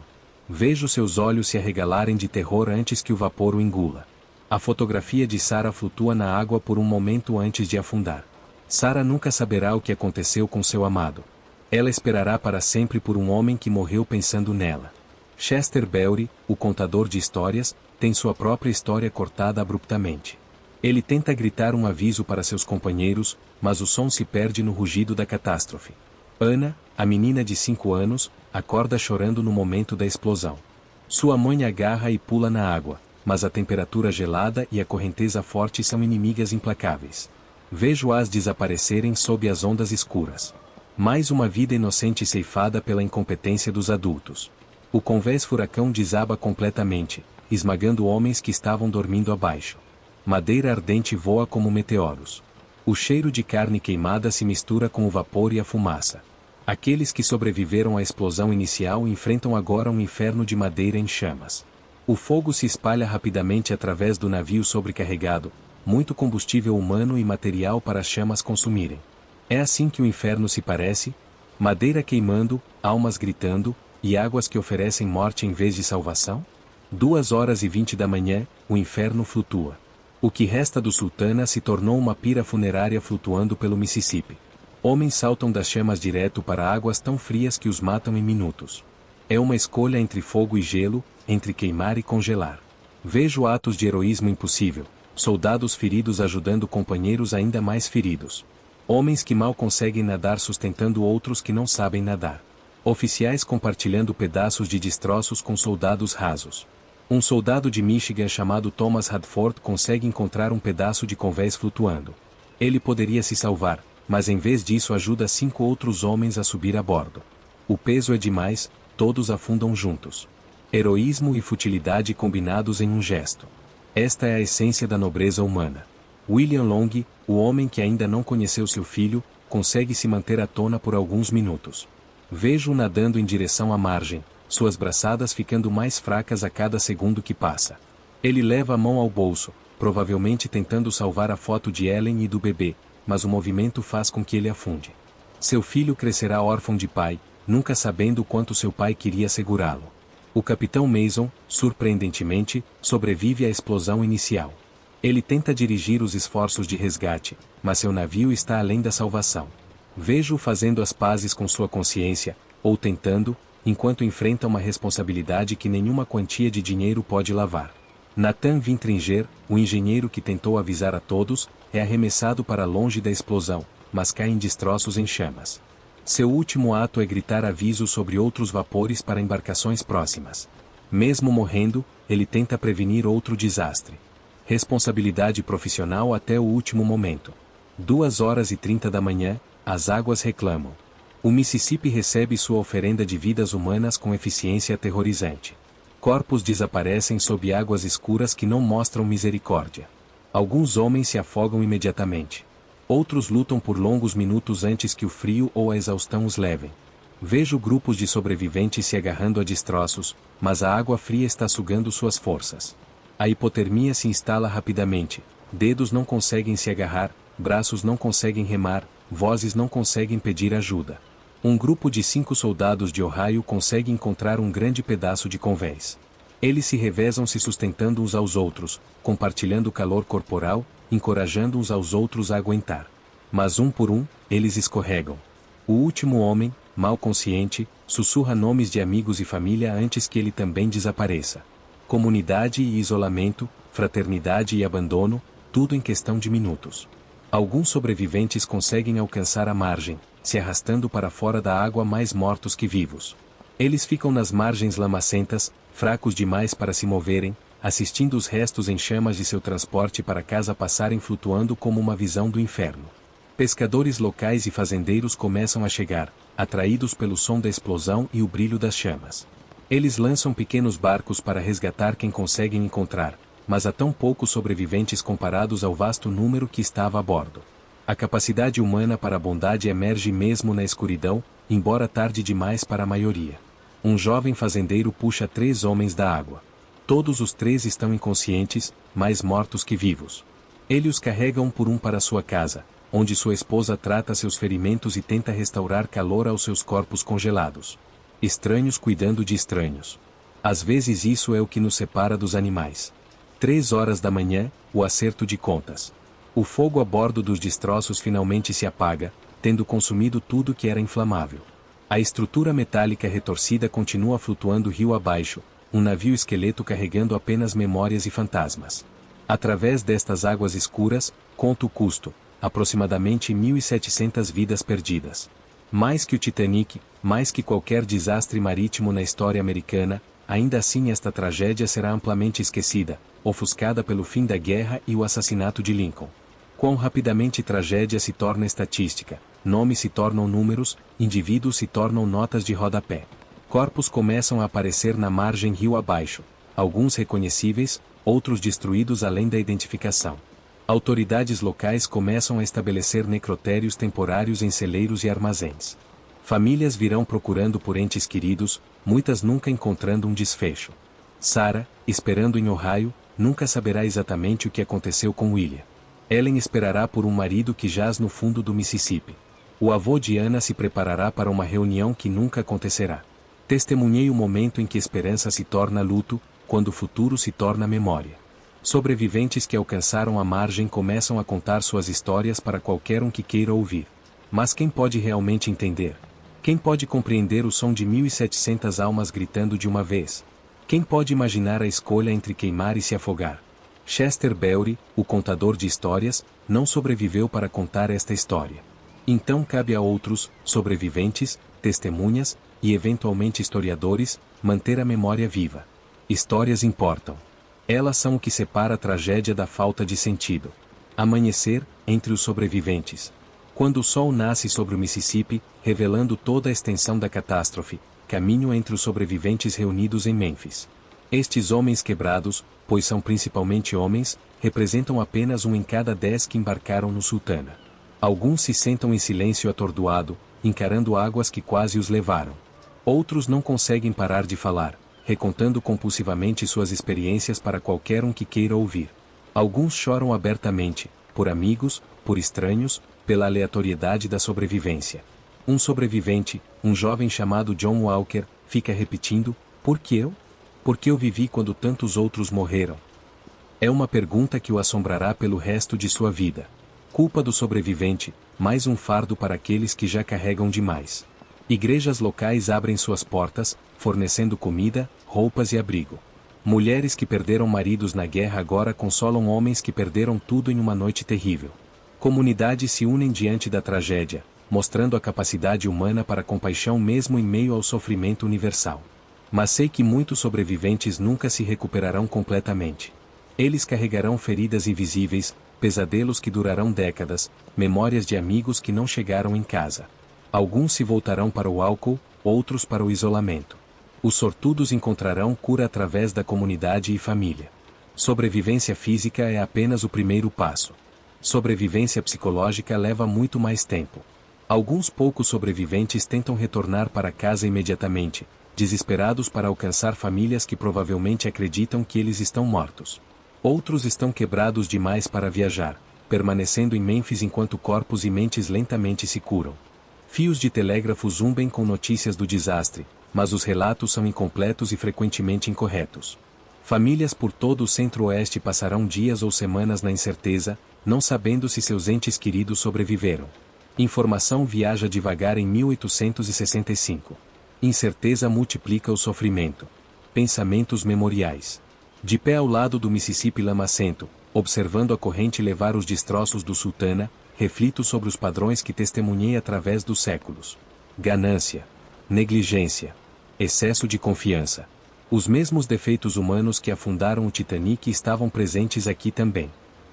Vejo seus olhos se arregalarem de terror antes que o vapor o engula. A fotografia de Sarah flutua na água por um momento antes de afundar. Sarah nunca saberá o que aconteceu com seu amado. Ela esperará para sempre por um homem que morreu pensando nela. Chester Beatty, o contador de histórias, tem sua própria história cortada abruptamente. Ele tenta gritar um aviso para seus companheiros, mas o som se perde no rugido da catástrofe. Anna, a menina de 5 anos, acorda chorando no momento da explosão. Sua mãe agarra e pula na água, mas a temperatura gelada e a correnteza forte são inimigas implacáveis. Vejo-as desaparecerem sob as ondas escuras. Mais uma vida inocente ceifada pela incompetência dos adultos. O convés furacão desaba completamente, esmagando homens que estavam dormindo abaixo. Madeira ardente voa como meteoros. O cheiro de carne queimada se mistura com o vapor e a fumaça. Aqueles que sobreviveram à explosão inicial enfrentam agora um inferno de madeira em chamas. O fogo se espalha rapidamente através do navio sobrecarregado, muito combustível humano e material para as chamas consumirem. É assim que o inferno se parece: madeira queimando, almas gritando, e águas que oferecem morte em vez de salvação? 2h20 da manhã, o inferno flutua. O que resta do Sultana se tornou uma pira funerária flutuando pelo Mississippi. Homens saltam das chamas direto para águas tão frias que os matam em minutos. É uma escolha entre fogo e gelo, entre queimar e congelar. Vejo atos de heroísmo impossível, soldados feridos ajudando companheiros ainda mais feridos. Homens que mal conseguem nadar sustentando outros que não sabem nadar. Oficiais compartilhando pedaços de destroços com soldados rasos. Um soldado de Michigan chamado Thomas Radford consegue encontrar um pedaço de convés flutuando. Ele poderia se salvar, mas em vez disso ajuda 5 outros homens a subir a bordo. O peso é demais, todos afundam juntos. Heroísmo e futilidade combinados em um gesto. Esta é a essência da nobreza humana. William Long, o homem que ainda não conheceu seu filho, consegue se manter à tona por alguns minutos. Vejo-o nadando em direção à margem, suas braçadas ficando mais fracas a cada segundo que passa. Ele leva a mão ao bolso, provavelmente tentando salvar a foto de Ellen e do bebê, mas o movimento faz com que ele afunde. Seu filho crescerá órfão de pai, nunca sabendo o quanto seu pai queria segurá-lo. O capitão Mason, surpreendentemente, sobrevive à explosão inicial. Ele tenta dirigir os esforços de resgate, mas seu navio está além da salvação. Vejo-o fazendo as pazes com sua consciência, ou tentando, enquanto enfrenta uma responsabilidade que nenhuma quantia de dinheiro pode lavar. Nathan Vintringer, o engenheiro que tentou avisar a todos, é arremessado para longe da explosão, mas cai em destroços em chamas. Seu último ato é gritar aviso sobre outros vapores para embarcações próximas. Mesmo morrendo, ele tenta prevenir outro desastre. Responsabilidade profissional até o último momento. 2h30 da manhã, as águas reclamam. O Mississippi recebe sua oferenda de vidas humanas com eficiência aterrorizante. Corpos desaparecem sob águas escuras que não mostram misericórdia. Alguns homens se afogam imediatamente. Outros lutam por longos minutos antes que o frio ou a exaustão os levem. Vejo grupos de sobreviventes se agarrando a destroços, mas a água fria está sugando suas forças. A hipotermia se instala rapidamente, dedos não conseguem se agarrar, braços não conseguem remar, vozes não conseguem pedir ajuda. Um grupo de 5 soldados de Ohio consegue encontrar um grande pedaço de convés. Eles se revezam se sustentando uns aos outros, compartilhando calor corporal, encorajando uns aos outros a aguentar. Mas um por um, eles escorregam. O último homem, mal consciente, sussurra nomes de amigos e família antes que ele também desapareça. Comunidade e isolamento, fraternidade e abandono, tudo em questão de minutos. Alguns sobreviventes conseguem alcançar a margem, se arrastando para fora da água mais mortos que vivos. Eles ficam nas margens lamacentas, fracos demais para se moverem, assistindo os restos em chamas de seu transporte para casa passarem flutuando como uma visão do inferno. Pescadores locais e fazendeiros começam a chegar, atraídos pelo som da explosão e o brilho das chamas. Eles lançam pequenos barcos para resgatar quem conseguem encontrar, mas há tão poucos sobreviventes comparados ao vasto número que estava a bordo. A capacidade humana para a bondade emerge mesmo na escuridão, embora tarde demais para a maioria. Um jovem fazendeiro puxa 3 homens da água. Todos os 3 estão inconscientes, mais mortos que vivos. Ele os carrega um por um para sua casa, onde sua esposa trata seus ferimentos e tenta restaurar calor aos seus corpos congelados. Estranhos cuidando de estranhos. Às vezes isso é o que nos separa dos animais. 3h da manhã, o acerto de contas. O fogo a bordo dos destroços finalmente se apaga, tendo consumido tudo que era inflamável. A estrutura metálica retorcida continua flutuando rio abaixo, um navio esqueleto carregando apenas memórias e fantasmas. Através destas águas escuras, conta o custo, aproximadamente 1.700 vidas perdidas. Mais que o Titanic, mais que qualquer desastre marítimo na história americana, ainda assim esta tragédia será amplamente esquecida, ofuscada pelo fim da guerra e o assassinato de Lincoln. Quão rapidamente tragédia se torna estatística, nomes se tornam números, indivíduos se tornam notas de rodapé. Corpos começam a aparecer na margem rio abaixo, alguns reconhecíveis, outros destruídos além da identificação. Autoridades locais começam a estabelecer necrotérios temporários em celeiros e armazéns. Famílias virão procurando por entes queridos, muitas nunca encontrando um desfecho. Sarah, esperando em Ohio, nunca saberá exatamente o que aconteceu com William. Ellen esperará por um marido que jaz no fundo do Mississippi. O avô de Anna se preparará para uma reunião que nunca acontecerá. Testemunhei o momento em que esperança se torna luto, quando o futuro se torna memória. Sobreviventes que alcançaram a margem começam a contar suas histórias para qualquer um que queira ouvir. Mas quem pode realmente entender? Quem pode compreender o som de 1.700 almas gritando de uma vez? Quem pode imaginar a escolha entre queimar e se afogar? Chester Beatty, o contador de histórias, não sobreviveu para contar esta história. Então cabe a outros, sobreviventes, testemunhas, e eventualmente historiadores, manter a memória viva. Histórias importam. Elas são o que separa a tragédia da falta de sentido. Amanhecer, entre os sobreviventes. Quando o sol nasce sobre o Mississippi, revelando toda a extensão da catástrofe, caminho entre os sobreviventes reunidos em Memphis. Estes homens quebrados, pois são principalmente homens, representam apenas 1 em cada 10 que embarcaram no Sultana. Alguns se sentam em silêncio atordoado, encarando águas que quase os levaram. Outros não conseguem parar de falar, recontando compulsivamente suas experiências para qualquer um que queira ouvir. Alguns choram abertamente, por amigos, por estranhos, pela aleatoriedade da sobrevivência. Um sobrevivente, um jovem chamado John Walker, fica repetindo: por que eu? Por que eu vivi quando tantos outros morreram? É uma pergunta que o assombrará pelo resto de sua vida. Culpa do sobrevivente, mais um fardo para aqueles que já carregam demais. Igrejas locais abrem suas portas, fornecendo comida, roupas e abrigo. Mulheres que perderam maridos na guerra agora consolam homens que perderam tudo em uma noite terrível. Comunidades se unem diante da tragédia, mostrando a capacidade humana para compaixão mesmo em meio ao sofrimento universal. Mas sei que muitos sobreviventes nunca se recuperarão completamente. Eles carregarão feridas invisíveis, pesadelos que durarão décadas, memórias de amigos que não chegaram em casa. Alguns se voltarão para o álcool, outros para o isolamento. Os sortudos encontrarão cura através da comunidade e família. Sobrevivência física é apenas o primeiro passo. Sobrevivência psicológica leva muito mais tempo. Alguns poucos sobreviventes tentam retornar para casa imediatamente, desesperados para alcançar famílias que provavelmente acreditam que eles estão mortos. Outros estão quebrados demais para viajar, permanecendo em Memphis enquanto corpos e mentes lentamente se curam. Fios de telégrafo zumbem com notícias do desastre, mas os relatos são incompletos e frequentemente incorretos. Famílias por todo o centro-oeste passarão dias ou semanas na incerteza, não sabendo se seus entes queridos sobreviveram. Informação viaja devagar em 1865. Incerteza multiplica o sofrimento. Pensamentos memoriais. De pé ao lado do Mississippi lamacento, observando a corrente levar os destroços do Sultana, reflito sobre os padrões que testemunhei através dos séculos. Ganância. Negligência. Excesso de confiança. Os mesmos defeitos humanos que afundaram o Titanic estavam presentes aqui também.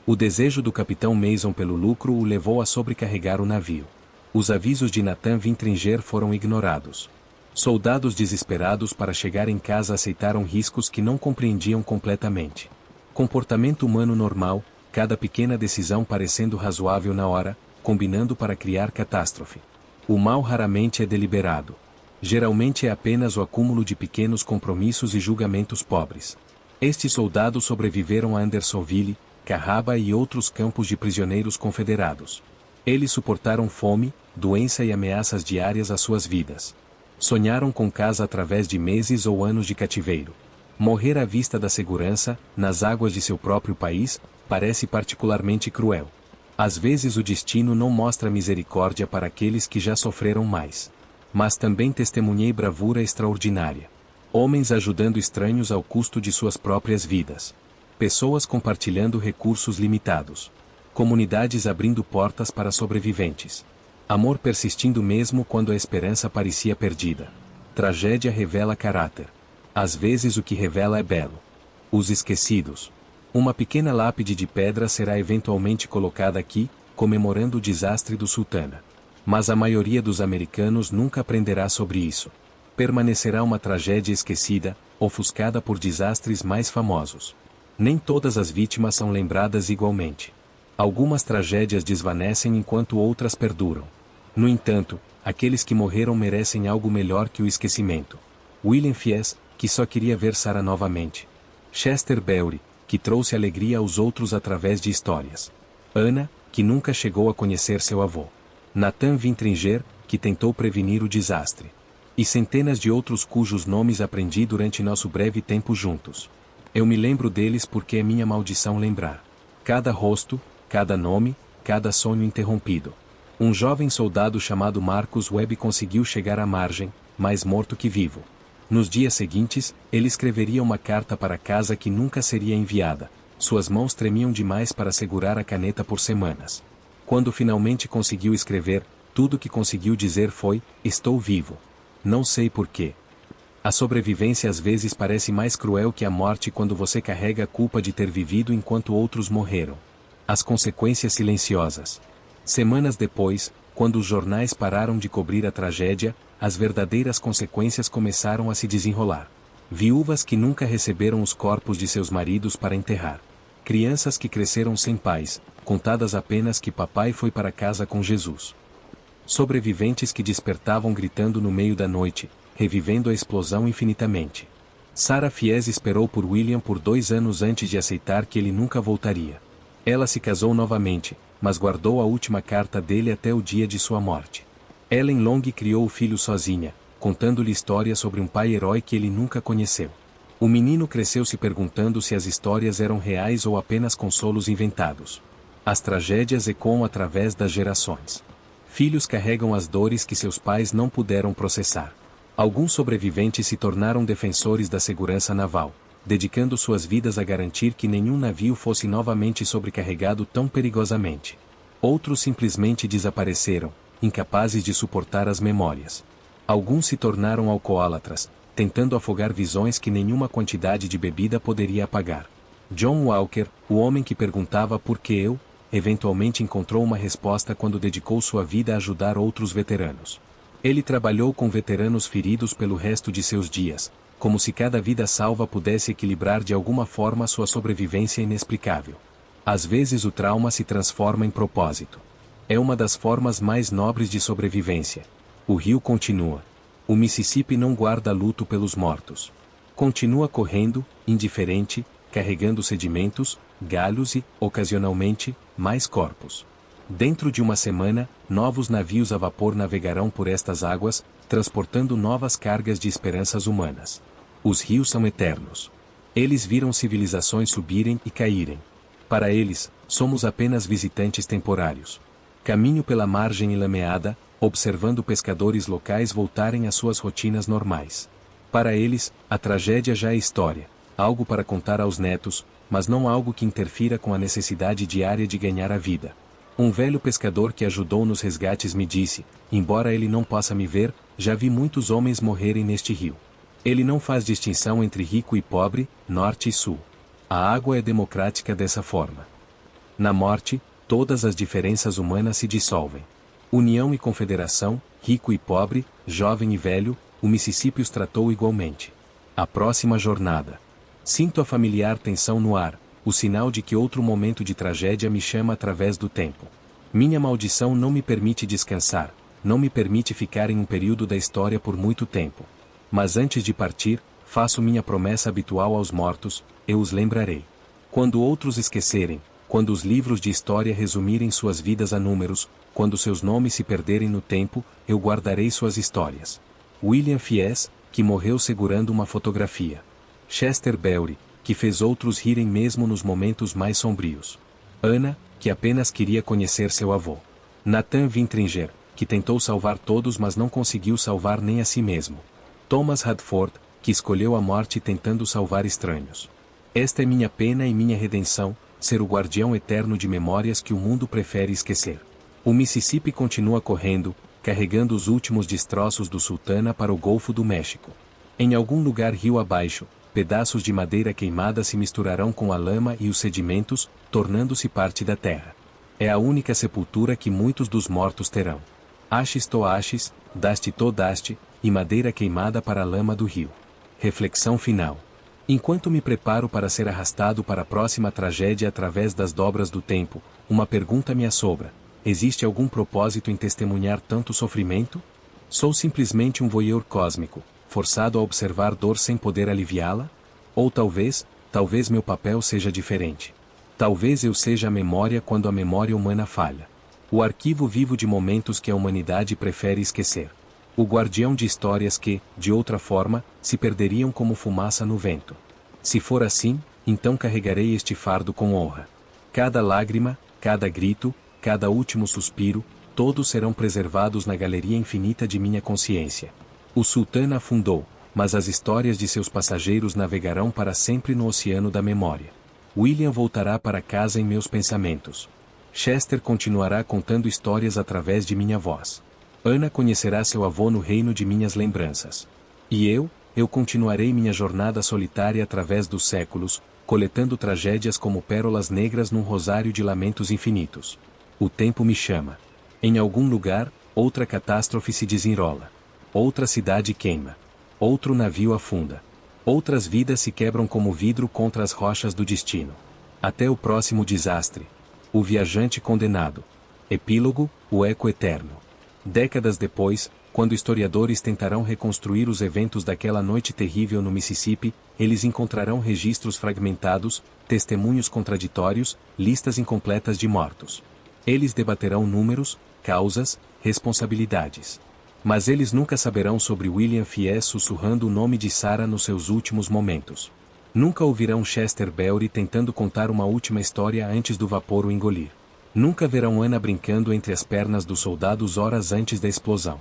O desejo do capitão Mason pelo lucro o levou a sobrecarregar o navio. Os avisos de Nathan Vintringer foram ignorados. Soldados desesperados para chegar em casa aceitaram riscos que não compreendiam completamente. Comportamento humano normal, cada pequena decisão parecendo razoável na hora, combinando para criar catástrofe. O mal raramente é deliberado. Geralmente é apenas o acúmulo de pequenos compromissos e julgamentos pobres. Estes soldados sobreviveram a Andersonville, Carraba e outros campos de prisioneiros confederados. Eles suportaram fome, doença e ameaças diárias às suas vidas. Sonharam com casa através de meses ou anos de cativeiro. Morrer à vista da segurança, nas águas de seu próprio país, parece particularmente cruel. Às vezes o destino não mostra misericórdia para aqueles que já sofreram mais. Mas também testemunhei bravura extraordinária. Homens ajudando estranhos ao custo de suas próprias vidas. Pessoas compartilhando recursos limitados. Comunidades abrindo portas para sobreviventes. Amor persistindo mesmo quando a esperança parecia perdida. Tragédia revela caráter. Às vezes o que revela é belo. Os esquecidos. Uma pequena lápide de pedra será eventualmente colocada aqui, comemorando o desastre do Sultana. Mas a maioria dos americanos nunca aprenderá sobre isso. Permanecerá uma tragédia esquecida, ofuscada por desastres mais famosos. Nem todas as vítimas são lembradas igualmente. Algumas tragédias desvanecem enquanto outras perduram. No entanto, aqueles que morreram merecem algo melhor que o esquecimento. William Fies, que só queria ver Sarah novamente. Chester Beatty, que trouxe alegria aos outros através de histórias. Anna, que nunca chegou a conhecer seu avô. Nathan Vintringer, que tentou prevenir o desastre. E centenas de outros cujos nomes aprendi durante nosso breve tempo juntos. Eu me lembro deles porque é minha maldição lembrar. Cada rosto, cada nome, cada sonho interrompido. Um jovem soldado chamado Marcus Webb conseguiu chegar à margem, mais morto que vivo. Nos dias seguintes, ele escreveria uma carta para casa que nunca seria enviada. Suas mãos tremiam demais para segurar a caneta por semanas. Quando finalmente conseguiu escrever, tudo que conseguiu dizer foi: estou vivo. Não sei porquê. A sobrevivência às vezes parece mais cruel que a morte quando você carrega a culpa de ter vivido enquanto outros morreram. As consequências silenciosas. Semanas depois, quando os jornais pararam de cobrir a tragédia, as verdadeiras consequências começaram a se desenrolar. Viúvas que nunca receberam os corpos de seus maridos para enterrar. Crianças que cresceram sem pais, contadas apenas que papai foi para casa com Jesus. Sobreviventes que despertavam gritando no meio da noite, revivendo a explosão infinitamente. Sarah Fies esperou por William por 2 anos antes de aceitar que ele nunca voltaria. Ela se casou novamente, mas guardou a última carta dele até o dia de sua morte. Ellen Long criou o filho sozinha, contando-lhe histórias sobre um pai herói que ele nunca conheceu. O menino cresceu se perguntando se as histórias eram reais ou apenas consolos inventados. As tragédias ecoam através das gerações. Filhos carregam as dores que seus pais não puderam processar. Alguns sobreviventes se tornaram defensores da segurança naval, dedicando suas vidas a garantir que nenhum navio fosse novamente sobrecarregado tão perigosamente. Outros simplesmente desapareceram, incapazes de suportar as memórias. Alguns se tornaram alcoólatras, tentando afogar visões que nenhuma quantidade de bebida poderia apagar. John Walker, o homem que perguntava por que eu, eventualmente encontrou uma resposta quando dedicou sua vida a ajudar outros veteranos. Ele trabalhou com veteranos feridos pelo resto de seus dias, como se cada vida salva pudesse equilibrar de alguma forma sua sobrevivência inexplicável. Às vezes o trauma se transforma em propósito. É uma das formas mais nobres de sobrevivência. O rio continua. O Mississippi não guarda luto pelos mortos. Continua correndo, indiferente, carregando sedimentos, galhos e, ocasionalmente, mais corpos. Dentro de uma semana, novos navios a vapor navegarão por estas águas, transportando novas cargas de esperanças humanas. Os rios são eternos. Eles viram civilizações subirem e caírem. Para eles, somos apenas visitantes temporários. Caminho pela margem enlameada, observando pescadores locais voltarem às suas rotinas normais. Para eles, a tragédia já é história, algo para contar aos netos, mas não algo que interfira com a necessidade diária de ganhar a vida. Um velho pescador que ajudou nos resgates me disse: embora ele não possa me ver, já vi muitos homens morrerem neste rio. Ele não faz distinção entre rico e pobre, norte e sul. A água é democrática dessa forma. Na morte, todas as diferenças humanas se dissolvem. União e confederação, rico e pobre, jovem e velho, o Mississippi os tratou igualmente. A próxima jornada. Sinto a familiar tensão no ar, o sinal de que outro momento de tragédia me chama através do tempo. Minha maldição não me permite descansar, não me permite ficar em um período da história por muito tempo. Mas antes de partir, faço minha promessa habitual aos mortos: eu os lembrarei. Quando outros esquecerem, quando os livros de história resumirem suas vidas a números, quando seus nomes se perderem no tempo, eu guardarei suas histórias. William Fies, que morreu segurando uma fotografia. Chester Beatty, que fez outros rirem mesmo nos momentos mais sombrios. Anna, que apenas queria conhecer seu avô. Nathan Vintringer, que tentou salvar todos mas não conseguiu salvar nem a si mesmo. Thomas Radford, que escolheu a morte tentando salvar estranhos. Esta é minha pena e minha redenção, ser o guardião eterno de memórias que o mundo prefere esquecer. O Mississippi continua correndo, carregando os últimos destroços do Sultana para o Golfo do México. Em algum lugar rio abaixo, pedaços de madeira queimada se misturarão com a lama e os sedimentos, tornando-se parte da terra. É a única sepultura que muitos dos mortos terão. Ashes to ashes, dust to dust, e madeira queimada para a lama do rio. Reflexão final. Enquanto me preparo para ser arrastado para a próxima tragédia através das dobras do tempo, uma pergunta me assombra: existe algum propósito em testemunhar tanto sofrimento? Sou simplesmente um voyeur cósmico, forçado a observar dor sem poder aliviá-la? Ou talvez meu papel seja diferente. Talvez eu seja a memória quando a memória humana falha. O arquivo vivo de momentos que a humanidade prefere esquecer. O guardião de histórias que, de outra forma, se perderiam como fumaça no vento. Se for assim, então carregarei este fardo com honra. Cada lágrima, cada grito, cada último suspiro, todos serão preservados na galeria infinita de minha consciência. O sultão afundou, mas as histórias de seus passageiros navegarão para sempre no oceano da memória. William voltará para casa em meus pensamentos. Chester continuará contando histórias através de minha voz. Ana conhecerá seu avô no reino de minhas lembranças. E eu continuarei minha jornada solitária através dos séculos, coletando tragédias como pérolas negras num rosário de lamentos infinitos. O tempo me chama. Em algum lugar, outra catástrofe se desenrola. Outra cidade queima. Outro navio afunda. Outras vidas se quebram como vidro contra as rochas do destino. Até o próximo desastre. O viajante condenado. Epílogo, o eco eterno. Décadas depois, quando historiadores tentarão reconstruir os eventos daquela noite terrível no Mississippi, eles encontrarão registros fragmentados, testemunhos contraditórios, listas incompletas de mortos. Eles debaterão números, causas, responsabilidades. Mas eles nunca saberão sobre William Fies sussurrando o nome de Sarah nos seus últimos momentos. Nunca ouvirão Chester Beatty tentando contar uma última história antes do vapor o engolir. Nunca verão Ana brincando entre as pernas dos soldados horas antes da explosão.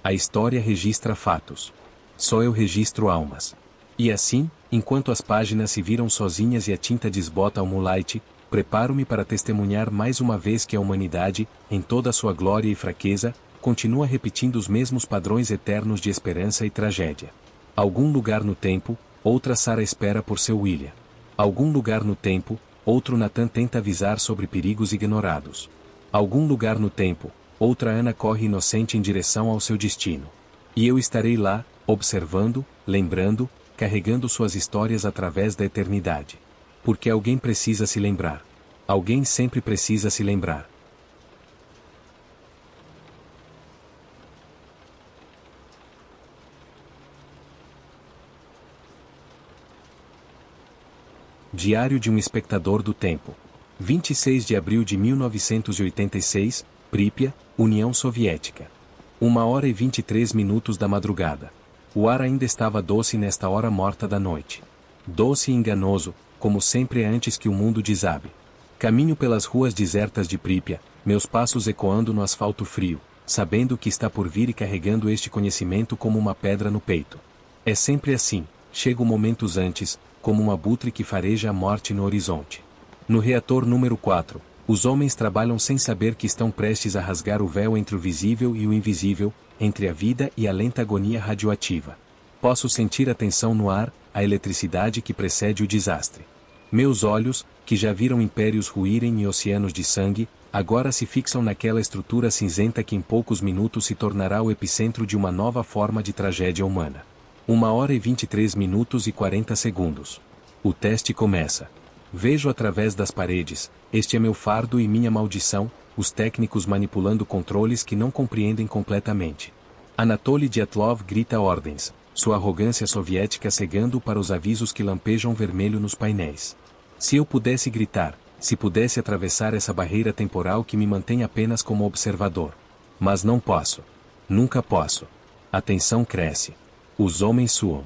A história registra fatos. Só eu registro almas. E assim, enquanto as páginas se viram sozinhas e a tinta desbota ao moonlight, preparo-me para testemunhar mais uma vez que a humanidade, em toda a sua glória e fraqueza, continua repetindo os mesmos padrões eternos de esperança e tragédia. Algum lugar no tempo, outra Sarah espera por seu William. Algum lugar no tempo, outro Nathan tenta avisar sobre perigos ignorados. Algum lugar no tempo, outra Ana corre inocente em direção ao seu destino. E eu estarei lá, observando, lembrando, carregando suas histórias através da eternidade. Porque alguém precisa se lembrar. Alguém sempre precisa se lembrar. Diário de um espectador do tempo. 26 de abril de 1986, Pripyat, União Soviética. 1h23 da madrugada. O ar ainda estava doce nesta hora morta da noite. Doce e enganoso, como sempre antes que o mundo desabe. Caminho pelas ruas desertas de Pripyat, meus passos ecoando no asfalto frio, sabendo que está por vir e carregando este conhecimento como uma pedra no peito. É sempre assim, chego momentos antes, como um abutre que fareja a morte no horizonte. No reator número 4, os homens trabalham sem saber que estão prestes a rasgar o véu entre o visível e o invisível, entre a vida e a lenta agonia radioativa. Posso sentir a tensão no ar, a eletricidade que precede o desastre. Meus olhos, que já viram impérios ruírem e oceanos de sangue, agora se fixam naquela estrutura cinzenta que em poucos minutos se tornará o epicentro de uma nova forma de tragédia humana. 1h23 e 40 segundos. O teste começa. Vejo através das paredes, este é meu fardo e minha maldição, os técnicos manipulando controles que não compreendem completamente. Anatoly Dyatlov grita ordens, sua arrogância soviética cegando para os avisos que lampejam vermelho nos painéis. Se eu pudesse gritar, se pudesse atravessar essa barreira temporal que me mantém apenas como observador. Mas não posso. Nunca posso. A tensão cresce. Os homens suam.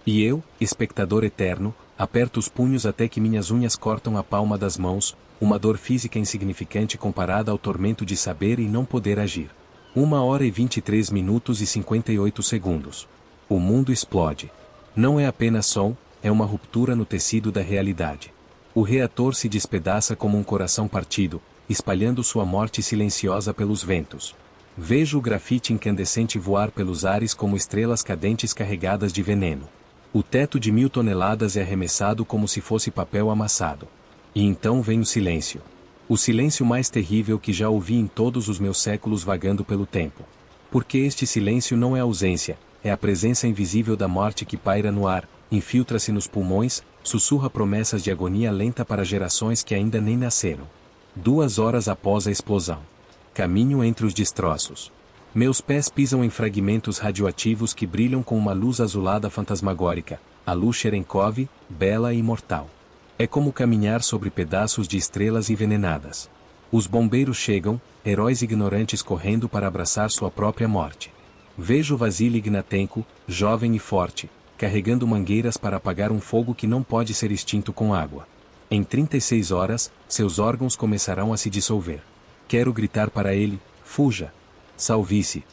E eu, espectador eterno, aperto os punhos até que minhas unhas cortam a palma das mãos, uma dor física insignificante comparada ao tormento de saber e não poder agir. 1h23 e 58 segundos. O mundo explode. Não é apenas som, é uma ruptura no tecido da realidade. O reator se despedaça como um coração partido, espalhando sua morte silenciosa pelos ventos. Vejo o grafite incandescente voar pelos ares como estrelas cadentes carregadas de veneno. O teto de 1000 toneladas é arremessado como se fosse papel amassado. E então vem o silêncio. O silêncio mais terrível que já ouvi em todos os meus séculos vagando pelo tempo. Porque este silêncio não é ausência, é a presença invisível da morte que paira no ar, infiltra-se nos pulmões, sussurra promessas de agonia lenta para gerações que ainda nem nasceram. 2 horas após a explosão. Caminho entre os destroços. Meus pés pisam em fragmentos radioativos que brilham com uma luz azulada fantasmagórica, a luz Cherenkov, bela e imortal. É como caminhar sobre pedaços de estrelas envenenadas. Os bombeiros chegam, heróis ignorantes correndo para abraçar sua própria morte. Vejo Vasily Ignatenko, jovem e forte, carregando mangueiras para apagar um fogo que não pode ser extinto com água. Em 36 horas, seus órgãos começarão a se dissolver. Quero gritar para ele: fuja! Salve-se!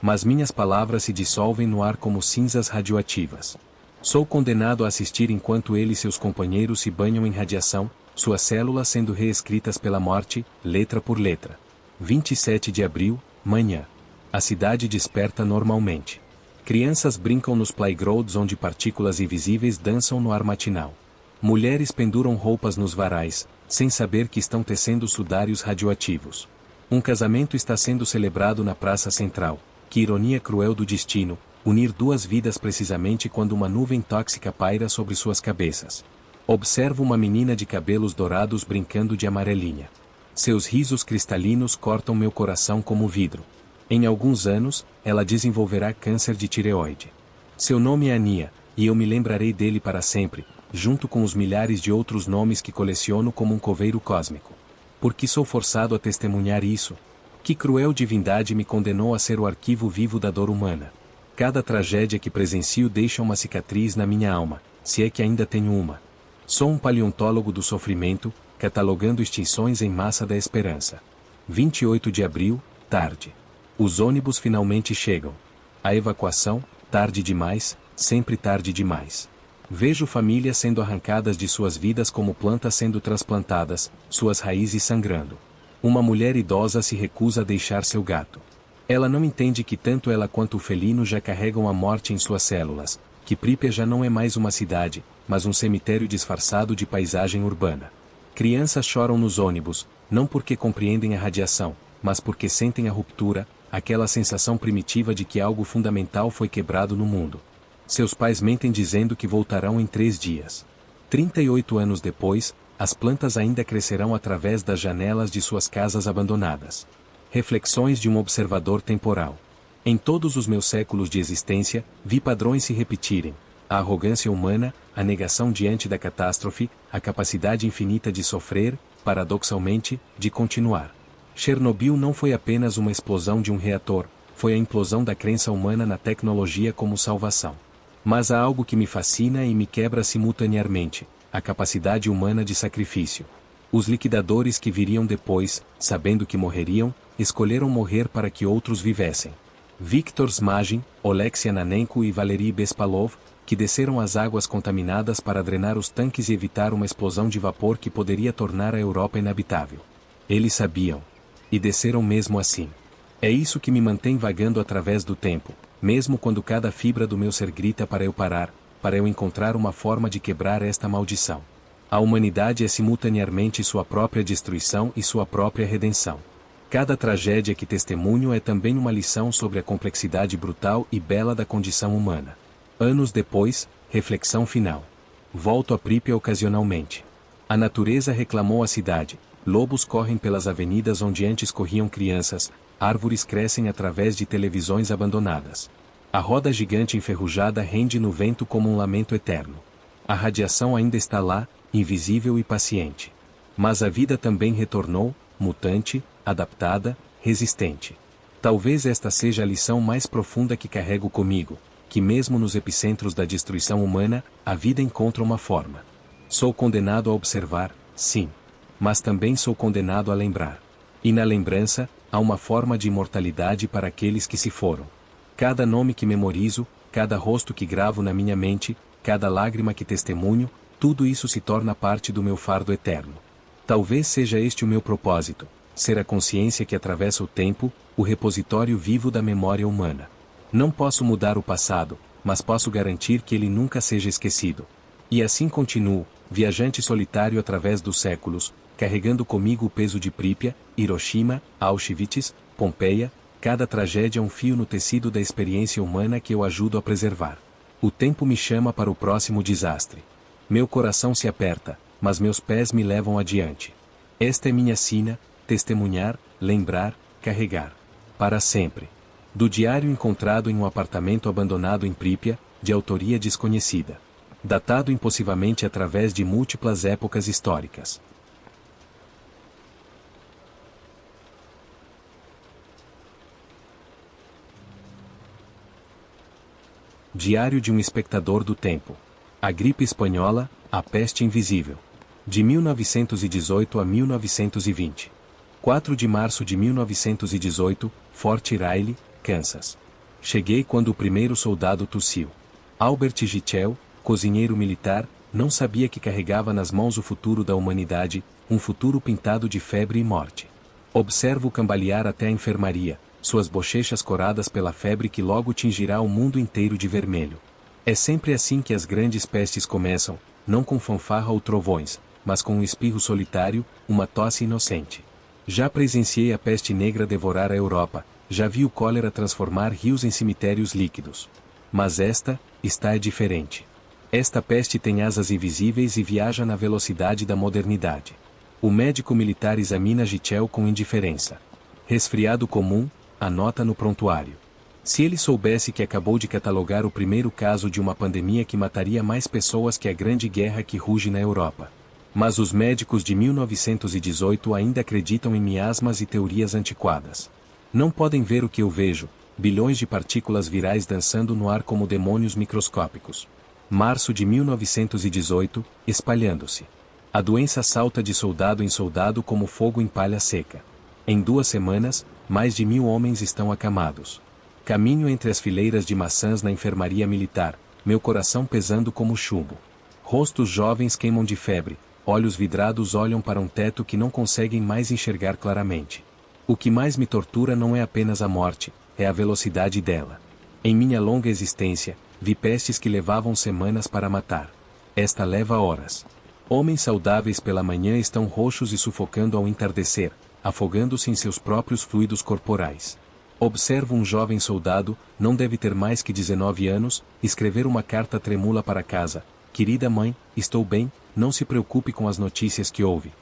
Mas minhas palavras se dissolvem no ar como cinzas radioativas. Sou condenado a assistir enquanto ele e seus companheiros se banham em radiação, suas células sendo reescritas pela morte, letra por letra. 27 de abril, manhã. A cidade desperta normalmente. Crianças brincam nos playgrounds onde partículas invisíveis dançam no ar matinal. Mulheres penduram roupas nos varais, sem saber que estão tecendo sudários radioativos. Um casamento está sendo celebrado na praça central. Que ironia cruel do destino, unir duas vidas precisamente quando uma nuvem tóxica paira sobre suas cabeças. Observo uma menina de cabelos dourados brincando de amarelinha. Seus risos cristalinos cortam meu coração como vidro. Em alguns anos, ela desenvolverá câncer de tireoide. Seu nome é Ania, e eu me lembrarei dele para sempre, junto com os milhares de outros nomes que coleciono como um coveiro cósmico. Por que sou forçado a testemunhar isso? Que cruel divindade me condenou a ser o arquivo vivo da dor humana? Cada tragédia que presencio deixa uma cicatriz na minha alma, se é que ainda tenho uma. Sou um paleontólogo do sofrimento, catalogando extinções em massa da esperança. 28 de abril, tarde. Os ônibus finalmente chegam. A evacuação, tarde demais, sempre tarde demais. Vejo famílias sendo arrancadas de suas vidas como plantas sendo transplantadas, suas raízes sangrando. Uma mulher idosa se recusa a deixar seu gato. Ela não entende que tanto ela quanto o felino já carregam a morte em suas células, que Pripyat já não é mais uma cidade, mas um cemitério disfarçado de paisagem urbana. Crianças choram nos ônibus, não porque compreendem a radiação, mas porque sentem a ruptura, aquela sensação primitiva de que algo fundamental foi quebrado no mundo. Seus pais mentem dizendo que voltarão em 3 dias. 38 anos depois, as plantas ainda crescerão através das janelas de suas casas abandonadas. Reflexões de um observador temporal. Em todos os meus séculos de existência, vi padrões se repetirem: a arrogância humana, a negação diante da catástrofe, a capacidade infinita de sofrer, paradoxalmente, de continuar. Chernobyl não foi apenas uma explosão de um reator, foi a implosão da crença humana na tecnologia como salvação. Mas há algo que me fascina e me quebra simultaneamente: a capacidade humana de sacrifício. Os liquidadores que viriam depois, sabendo que morreriam, escolheram morrer para que outros vivessem. Viktor Smagin, Oleksiy Ananenko e Valery Bespalov, que desceram as águas contaminadas para drenar os tanques e evitar uma explosão de vapor que poderia tornar a Europa inabitável. Eles sabiam. E desceram mesmo assim. É isso que me mantém vagando através do tempo, mesmo quando cada fibra do meu ser grita para eu parar, para eu encontrar uma forma de quebrar esta maldição. A humanidade é simultaneamente sua própria destruição e sua própria redenção. Cada tragédia que testemunho é também uma lição sobre a complexidade brutal e bela da condição humana. Anos depois, reflexão final. Volto a Pripyat ocasionalmente. A natureza reclamou a cidade, lobos correm pelas avenidas onde antes corriam crianças, árvores crescem através de televisões abandonadas. A roda gigante enferrujada rende no vento como um lamento eterno. A radiação ainda está lá, invisível e paciente. Mas a vida também retornou, mutante, adaptada, resistente. Talvez esta seja a lição mais profunda que carrego comigo, que mesmo nos epicentros da destruição humana, a vida encontra uma forma. Sou condenado a observar, sim. Mas também sou condenado a lembrar. E na lembrança, há uma forma de imortalidade para aqueles que se foram. Cada nome que memorizo, cada rosto que gravo na minha mente, cada lágrima que testemunho, tudo isso se torna parte do meu fardo eterno. Talvez seja este o meu propósito: ser a consciência que atravessa o tempo, o repositório vivo da memória humana. Não posso mudar o passado, mas posso garantir que ele nunca seja esquecido. E assim continuo, viajante solitário através dos séculos, carregando comigo o peso de Pripyat, Hiroshima, Auschwitz, Pompeia. Cada tragédia é um fio no tecido da experiência humana que eu ajudo a preservar. O tempo me chama para o próximo desastre. Meu coração se aperta, mas meus pés me levam adiante. Esta é minha sina: testemunhar, lembrar, carregar. Para sempre. Do diário encontrado em um apartamento abandonado em Pripyat, de autoria desconhecida. Datado impossivelmente através de múltiplas épocas históricas. Diário de um espectador do tempo. A gripe espanhola, a peste invisível. De 1918 a 1920. 4 de março de 1918, Fort Riley, Kansas. Cheguei quando o primeiro soldado tossiu. Albert Gitchell, cozinheiro militar, não sabia que carregava nas mãos o futuro da humanidade, um futuro pintado de febre e morte. Observo-o cambalear até a enfermaria, suas bochechas coradas pela febre que logo tingirá o mundo inteiro de vermelho. É sempre assim que as grandes pestes começam, não com fanfarra ou trovões, mas com um espirro solitário, uma tosse inocente. Já presenciei a peste negra devorar a Europa, já vi o cólera transformar rios em cemitérios líquidos. Mas esta é diferente. Esta peste tem asas invisíveis e viaja na velocidade da modernidade. O médico militar examina Gitchell com indiferença. Resfriado comum, anota no prontuário. Se ele soubesse que acabou de catalogar o primeiro caso de uma pandemia que mataria mais pessoas que a grande guerra que ruge na Europa. Mas os médicos de 1918 ainda acreditam em miasmas e teorias antiquadas. Não podem ver o que eu vejo, bilhões de partículas virais dançando no ar como demônios microscópicos. Março de 1918, espalhando-se. A doença salta de soldado em soldado como fogo em palha seca. Em 2 semanas, mais de 1000 homens estão acamados. Caminho entre as fileiras de maçãs na enfermaria militar, meu coração pesando como chumbo. Rostos jovens queimam de febre, olhos vidrados olham para um teto que não conseguem mais enxergar claramente. O que mais me tortura não é apenas a morte, é a velocidade dela. Em minha longa existência, vi pestes que levavam semanas para matar. Esta leva horas. Homens saudáveis pela manhã estão roxos e sufocando ao entardecer, afogando-se em seus próprios fluidos corporais. Observo um jovem soldado, não deve ter mais que 19 anos, escrever uma carta tremula para casa. Querida mãe, estou bem, não se preocupe com as notícias que ouve.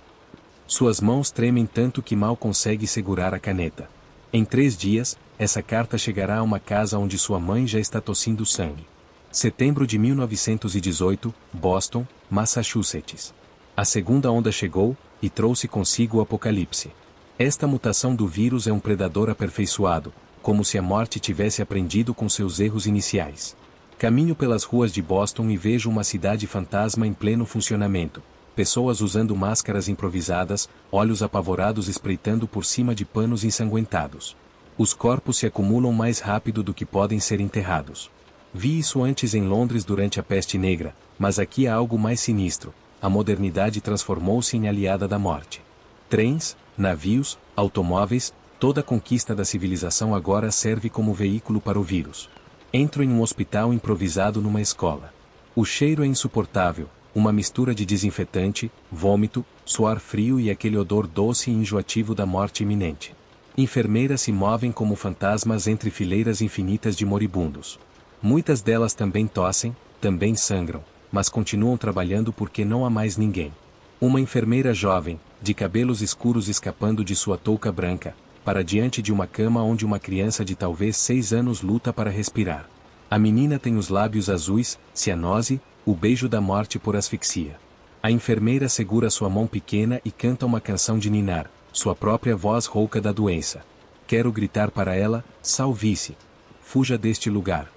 Suas mãos tremem tanto que mal consegue segurar a caneta. Em 3 dias, essa carta chegará a uma casa onde sua mãe já está tossindo sangue. Setembro de 1918, Boston, Massachusetts. A segunda onda chegou, e trouxe consigo o apocalipse. Esta mutação do vírus é um predador aperfeiçoado, como se a morte tivesse aprendido com seus erros iniciais. Caminho pelas ruas de Boston e vejo uma cidade fantasma em pleno funcionamento. Pessoas usando máscaras improvisadas, olhos apavorados espreitando por cima de panos ensanguentados. Os corpos se acumulam mais rápido do que podem ser enterrados. Vi isso antes em Londres durante a peste negra, mas aqui há algo mais sinistro. A modernidade transformou-se em aliada da morte. Trens, navios, automóveis, toda a conquista da civilização agora serve como veículo para o vírus. Entro em um hospital improvisado numa escola. O cheiro é insuportável, uma mistura de desinfetante, vômito, suor frio e aquele odor doce e enjoativo da morte iminente. Enfermeiras se movem como fantasmas entre fileiras infinitas de moribundos. Muitas delas também tossem, também sangram, mas continuam trabalhando porque não há mais ninguém. Uma enfermeira jovem, de cabelos escuros escapando de sua touca branca, para diante de uma cama onde uma criança de talvez 6 anos luta para respirar. A menina tem os lábios azuis, cianose, o beijo da morte por asfixia. A enfermeira segura sua mão pequena e canta uma canção de ninar, sua própria voz rouca da doença. Quero gritar para ela, salve-se. Fuja deste lugar.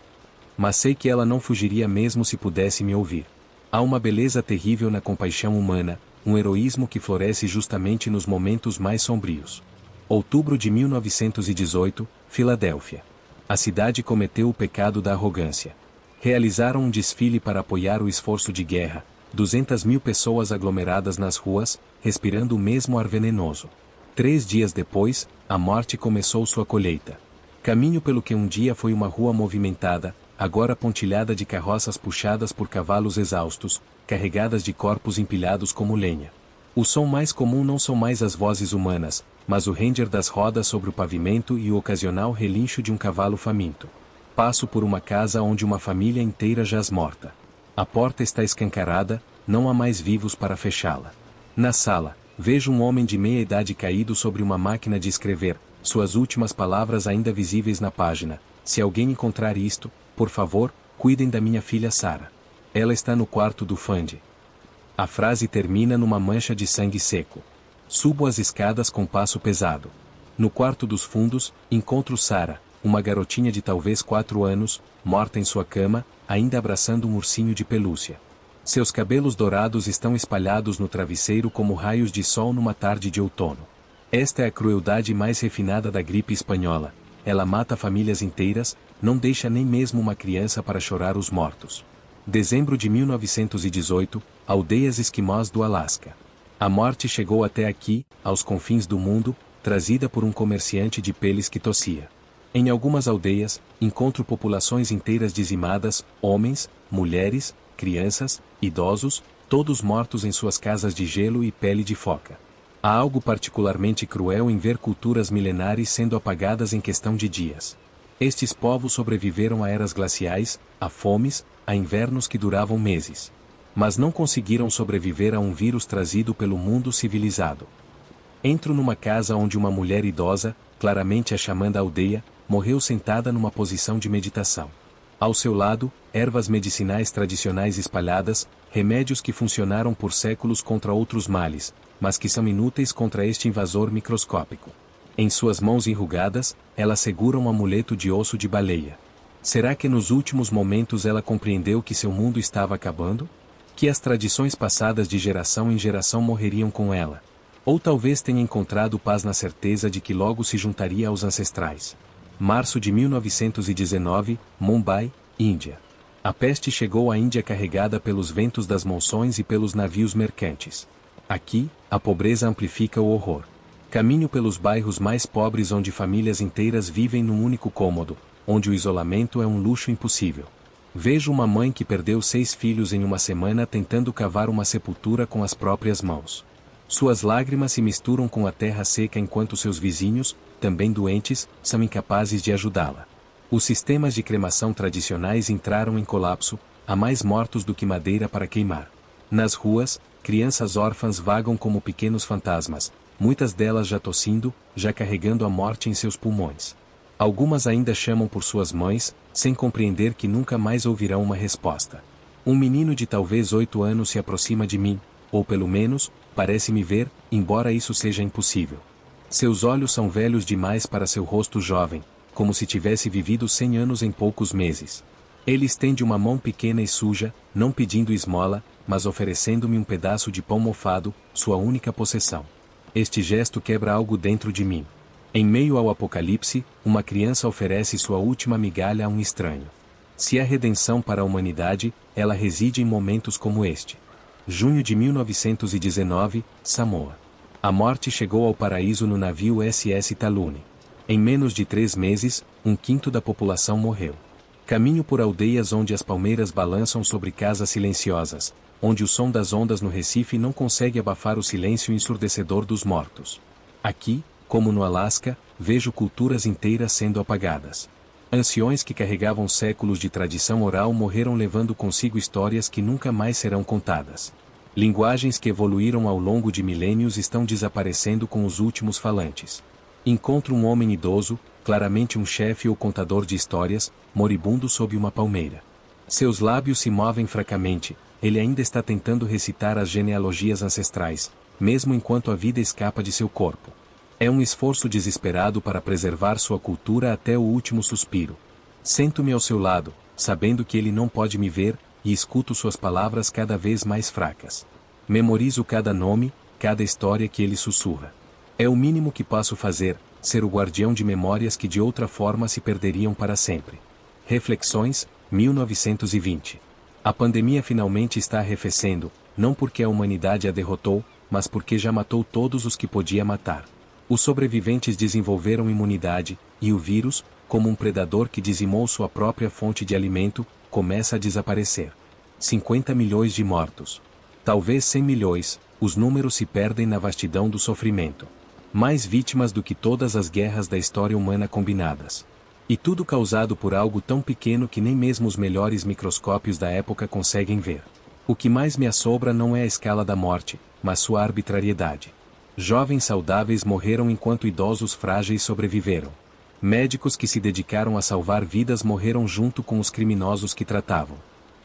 Mas sei que ela não fugiria mesmo se pudesse me ouvir. Há uma beleza terrível na compaixão humana, um heroísmo que floresce justamente nos momentos mais sombrios. Outubro de 1918, Filadélfia. A cidade cometeu o pecado da arrogância. Realizaram um desfile para apoiar o esforço de guerra, 200.000 pessoas aglomeradas nas ruas, respirando o mesmo ar venenoso. 3 dias depois, a morte começou sua colheita. Caminho pelo que um dia foi uma rua movimentada, agora pontilhada de carroças puxadas por cavalos exaustos, carregadas de corpos empilhados como lenha. O som mais comum não são mais as vozes humanas, mas o ranger das rodas sobre o pavimento e o ocasional relincho de um cavalo faminto. Passo por uma casa onde uma família inteira jaz morta. A porta está escancarada, não há mais vivos para fechá-la. Na sala, vejo um homem de meia idade caído sobre uma máquina de escrever, suas últimas palavras ainda visíveis na página. Se alguém encontrar isto, por favor, cuidem da minha filha Sarah. Ela está no quarto do Fundy. A frase termina numa mancha de sangue seco. Subo as escadas com passo pesado. No quarto dos fundos, encontro Sarah, uma garotinha de talvez 4 anos, morta em sua cama, ainda abraçando um ursinho de pelúcia. Seus cabelos dourados estão espalhados no travesseiro como raios de sol numa tarde de outono. Esta é a crueldade mais refinada da gripe espanhola. Ela mata famílias inteiras, não deixa nem mesmo uma criança para chorar os mortos. Dezembro de 1918, aldeias esquimós do Alasca. A morte chegou até aqui, aos confins do mundo, trazida por um comerciante de peles que tossia. Em algumas aldeias, encontro populações inteiras dizimadas, homens, mulheres, crianças, idosos, todos mortos em suas casas de gelo e pele de foca. Há algo particularmente cruel em ver culturas milenares sendo apagadas em questão de dias. Estes povos sobreviveram a eras glaciais, a fomes, a invernos que duravam meses. Mas não conseguiram sobreviver a um vírus trazido pelo mundo civilizado. Entro numa casa onde uma mulher idosa, claramente a xamã da aldeia, morreu sentada numa posição de meditação. Ao seu lado, ervas medicinais tradicionais espalhadas, remédios que funcionaram por séculos contra outros males, mas que são inúteis contra este invasor microscópico. Em suas mãos enrugadas, ela segura um amuleto de osso de baleia. Será que nos últimos momentos ela compreendeu que seu mundo estava acabando? Que as tradições passadas de geração em geração morreriam com ela? Ou talvez tenha encontrado paz na certeza de que logo se juntaria aos ancestrais. Março de 1919, Mumbai, Índia. A peste chegou à Índia carregada pelos ventos das monções e pelos navios mercantes. Aqui, a pobreza amplifica o horror. Caminho pelos bairros mais pobres onde famílias inteiras vivem num único cômodo, onde o isolamento é um luxo impossível. Vejo uma mãe que perdeu 6 filhos em uma semana tentando cavar uma sepultura com as próprias mãos. Suas lágrimas se misturam com a terra seca enquanto seus vizinhos, também doentes, são incapazes de ajudá-la. Os sistemas de cremação tradicionais entraram em colapso, há mais mortos do que madeira para queimar. Nas ruas, crianças órfãs vagam como pequenos fantasmas, muitas delas já tossindo, já carregando a morte em seus pulmões. Algumas ainda chamam por suas mães, sem compreender que nunca mais ouvirão uma resposta. Um menino de talvez 8 anos se aproxima de mim, ou pelo menos, parece-me ver, embora isso seja impossível. Seus olhos são velhos demais para seu rosto jovem, como se tivesse vivido 100 anos em poucos meses. Ele estende uma mão pequena e suja, não pedindo esmola, mas oferecendo-me um pedaço de pão mofado, sua única possessão. Este gesto quebra algo dentro de mim. Em meio ao apocalipse, uma criança oferece sua última migalha a um estranho. Se há redenção para a humanidade, ela reside em momentos como este. Junho de 1919, Samoa. A morte chegou ao paraíso no navio SS Talune. Em menos de 3 meses, 1/5 da população morreu. Caminho por aldeias onde as palmeiras balançam sobre casas silenciosas, onde o som das ondas no Recife não consegue abafar o silêncio ensurdecedor dos mortos. Aqui, como no Alasca, vejo culturas inteiras sendo apagadas. Anciões que carregavam séculos de tradição oral morreram levando consigo histórias que nunca mais serão contadas. Linguagens que evoluíram ao longo de milênios estão desaparecendo com os últimos falantes. Encontro um homem idoso, claramente um chefe ou contador de histórias, moribundo sob uma palmeira. Seus lábios se movem fracamente, ele ainda está tentando recitar as genealogias ancestrais, mesmo enquanto a vida escapa de seu corpo. É um esforço desesperado para preservar sua cultura até o último suspiro. Sento-me ao seu lado, sabendo que ele não pode me ver, e escuto suas palavras cada vez mais fracas. Memorizo cada nome, cada história que ele sussurra. É o mínimo que posso fazer, ser o guardião de memórias que de outra forma se perderiam para sempre. Reflexões, 1920. A pandemia finalmente está arrefecendo, não porque a humanidade a derrotou, mas porque já matou todos os que podia matar. Os sobreviventes desenvolveram imunidade, e o vírus, como um predador que dizimou sua própria fonte de alimento, começa a desaparecer. 50 milhões de mortos. Talvez 100 milhões, os números se perdem na vastidão do sofrimento. Mais vítimas do que todas as guerras da história humana combinadas. E tudo causado por algo tão pequeno que nem mesmo os melhores microscópios da época conseguem ver. O que mais me assombra não é a escala da morte, mas sua arbitrariedade. Jovens saudáveis morreram enquanto idosos frágeis sobreviveram. Médicos que se dedicaram a salvar vidas morreram junto com os criminosos que tratavam.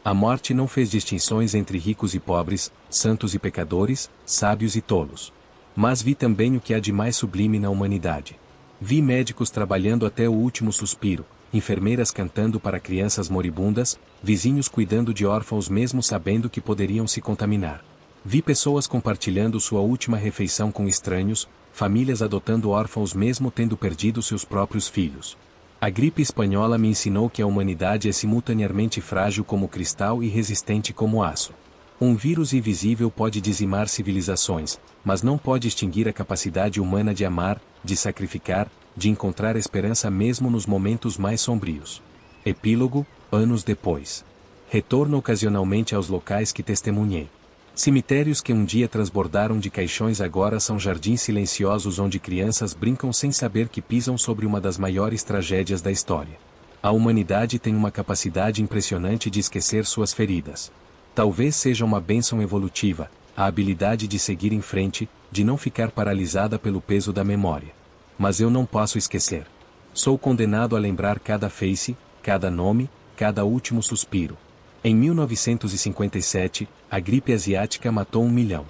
A morte não fez distinções entre ricos e pobres, santos e pecadores, sábios e tolos. Mas vi também o que há de mais sublime na humanidade. Vi médicos trabalhando até o último suspiro, enfermeiras cantando para crianças moribundas, vizinhos cuidando de órfãos mesmo sabendo que poderiam se contaminar. Vi pessoas compartilhando sua última refeição com estranhos, famílias adotando órfãos mesmo tendo perdido seus próprios filhos. A gripe espanhola me ensinou que a humanidade é simultaneamente frágil como cristal e resistente como aço. Um vírus invisível pode dizimar civilizações, mas não pode extinguir a capacidade humana de amar, de sacrificar, de encontrar esperança mesmo nos momentos mais sombrios. Epílogo, anos depois. Retorno ocasionalmente aos locais que testemunhei. Cemitérios que um dia transbordaram de caixões agora são jardins silenciosos onde crianças brincam sem saber que pisam sobre uma das maiores tragédias da história. A humanidade tem uma capacidade impressionante de esquecer suas feridas. Talvez seja uma bênção evolutiva, a habilidade de seguir em frente, de não ficar paralisada pelo peso da memória. Mas eu não posso esquecer. Sou condenado a lembrar cada face, cada nome, cada último suspiro. Em 1957, a gripe asiática matou 1 milhão.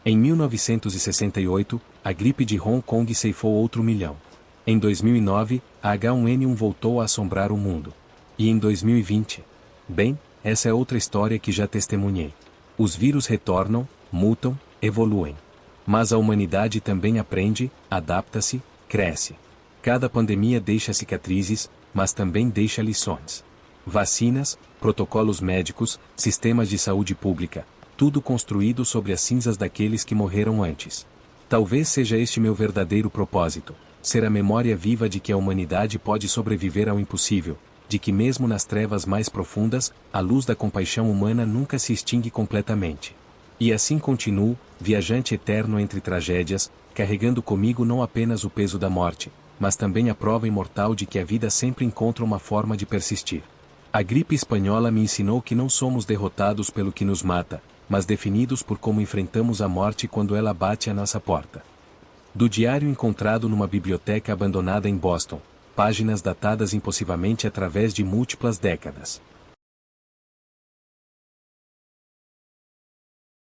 Em 1968, a gripe de Hong Kong ceifou outro 1 milhão. Em 2009, a H1N1 voltou a assombrar o mundo. E em 2020? Bem, essa é outra história que já testemunhei. Os vírus retornam, mutam, evoluem. Mas a humanidade também aprende, adapta-se, cresce. Cada pandemia deixa cicatrizes, mas também deixa lições. Vacinas, protocolos médicos, sistemas de saúde pública, tudo construído sobre as cinzas daqueles que morreram antes. Talvez seja este meu verdadeiro propósito, ser a memória viva de que a humanidade pode sobreviver ao impossível, de que mesmo nas trevas mais profundas, a luz da compaixão humana nunca se extingue completamente. E assim continuo, viajante eterno entre tragédias, carregando comigo não apenas o peso da morte, mas também a prova imortal de que a vida sempre encontra uma forma de persistir. A gripe espanhola me ensinou que não somos derrotados pelo que nos mata, mas definidos por como enfrentamos a morte quando ela bate à nossa porta. Do diário encontrado numa biblioteca abandonada em Boston, páginas datadas impossivelmente através de múltiplas décadas.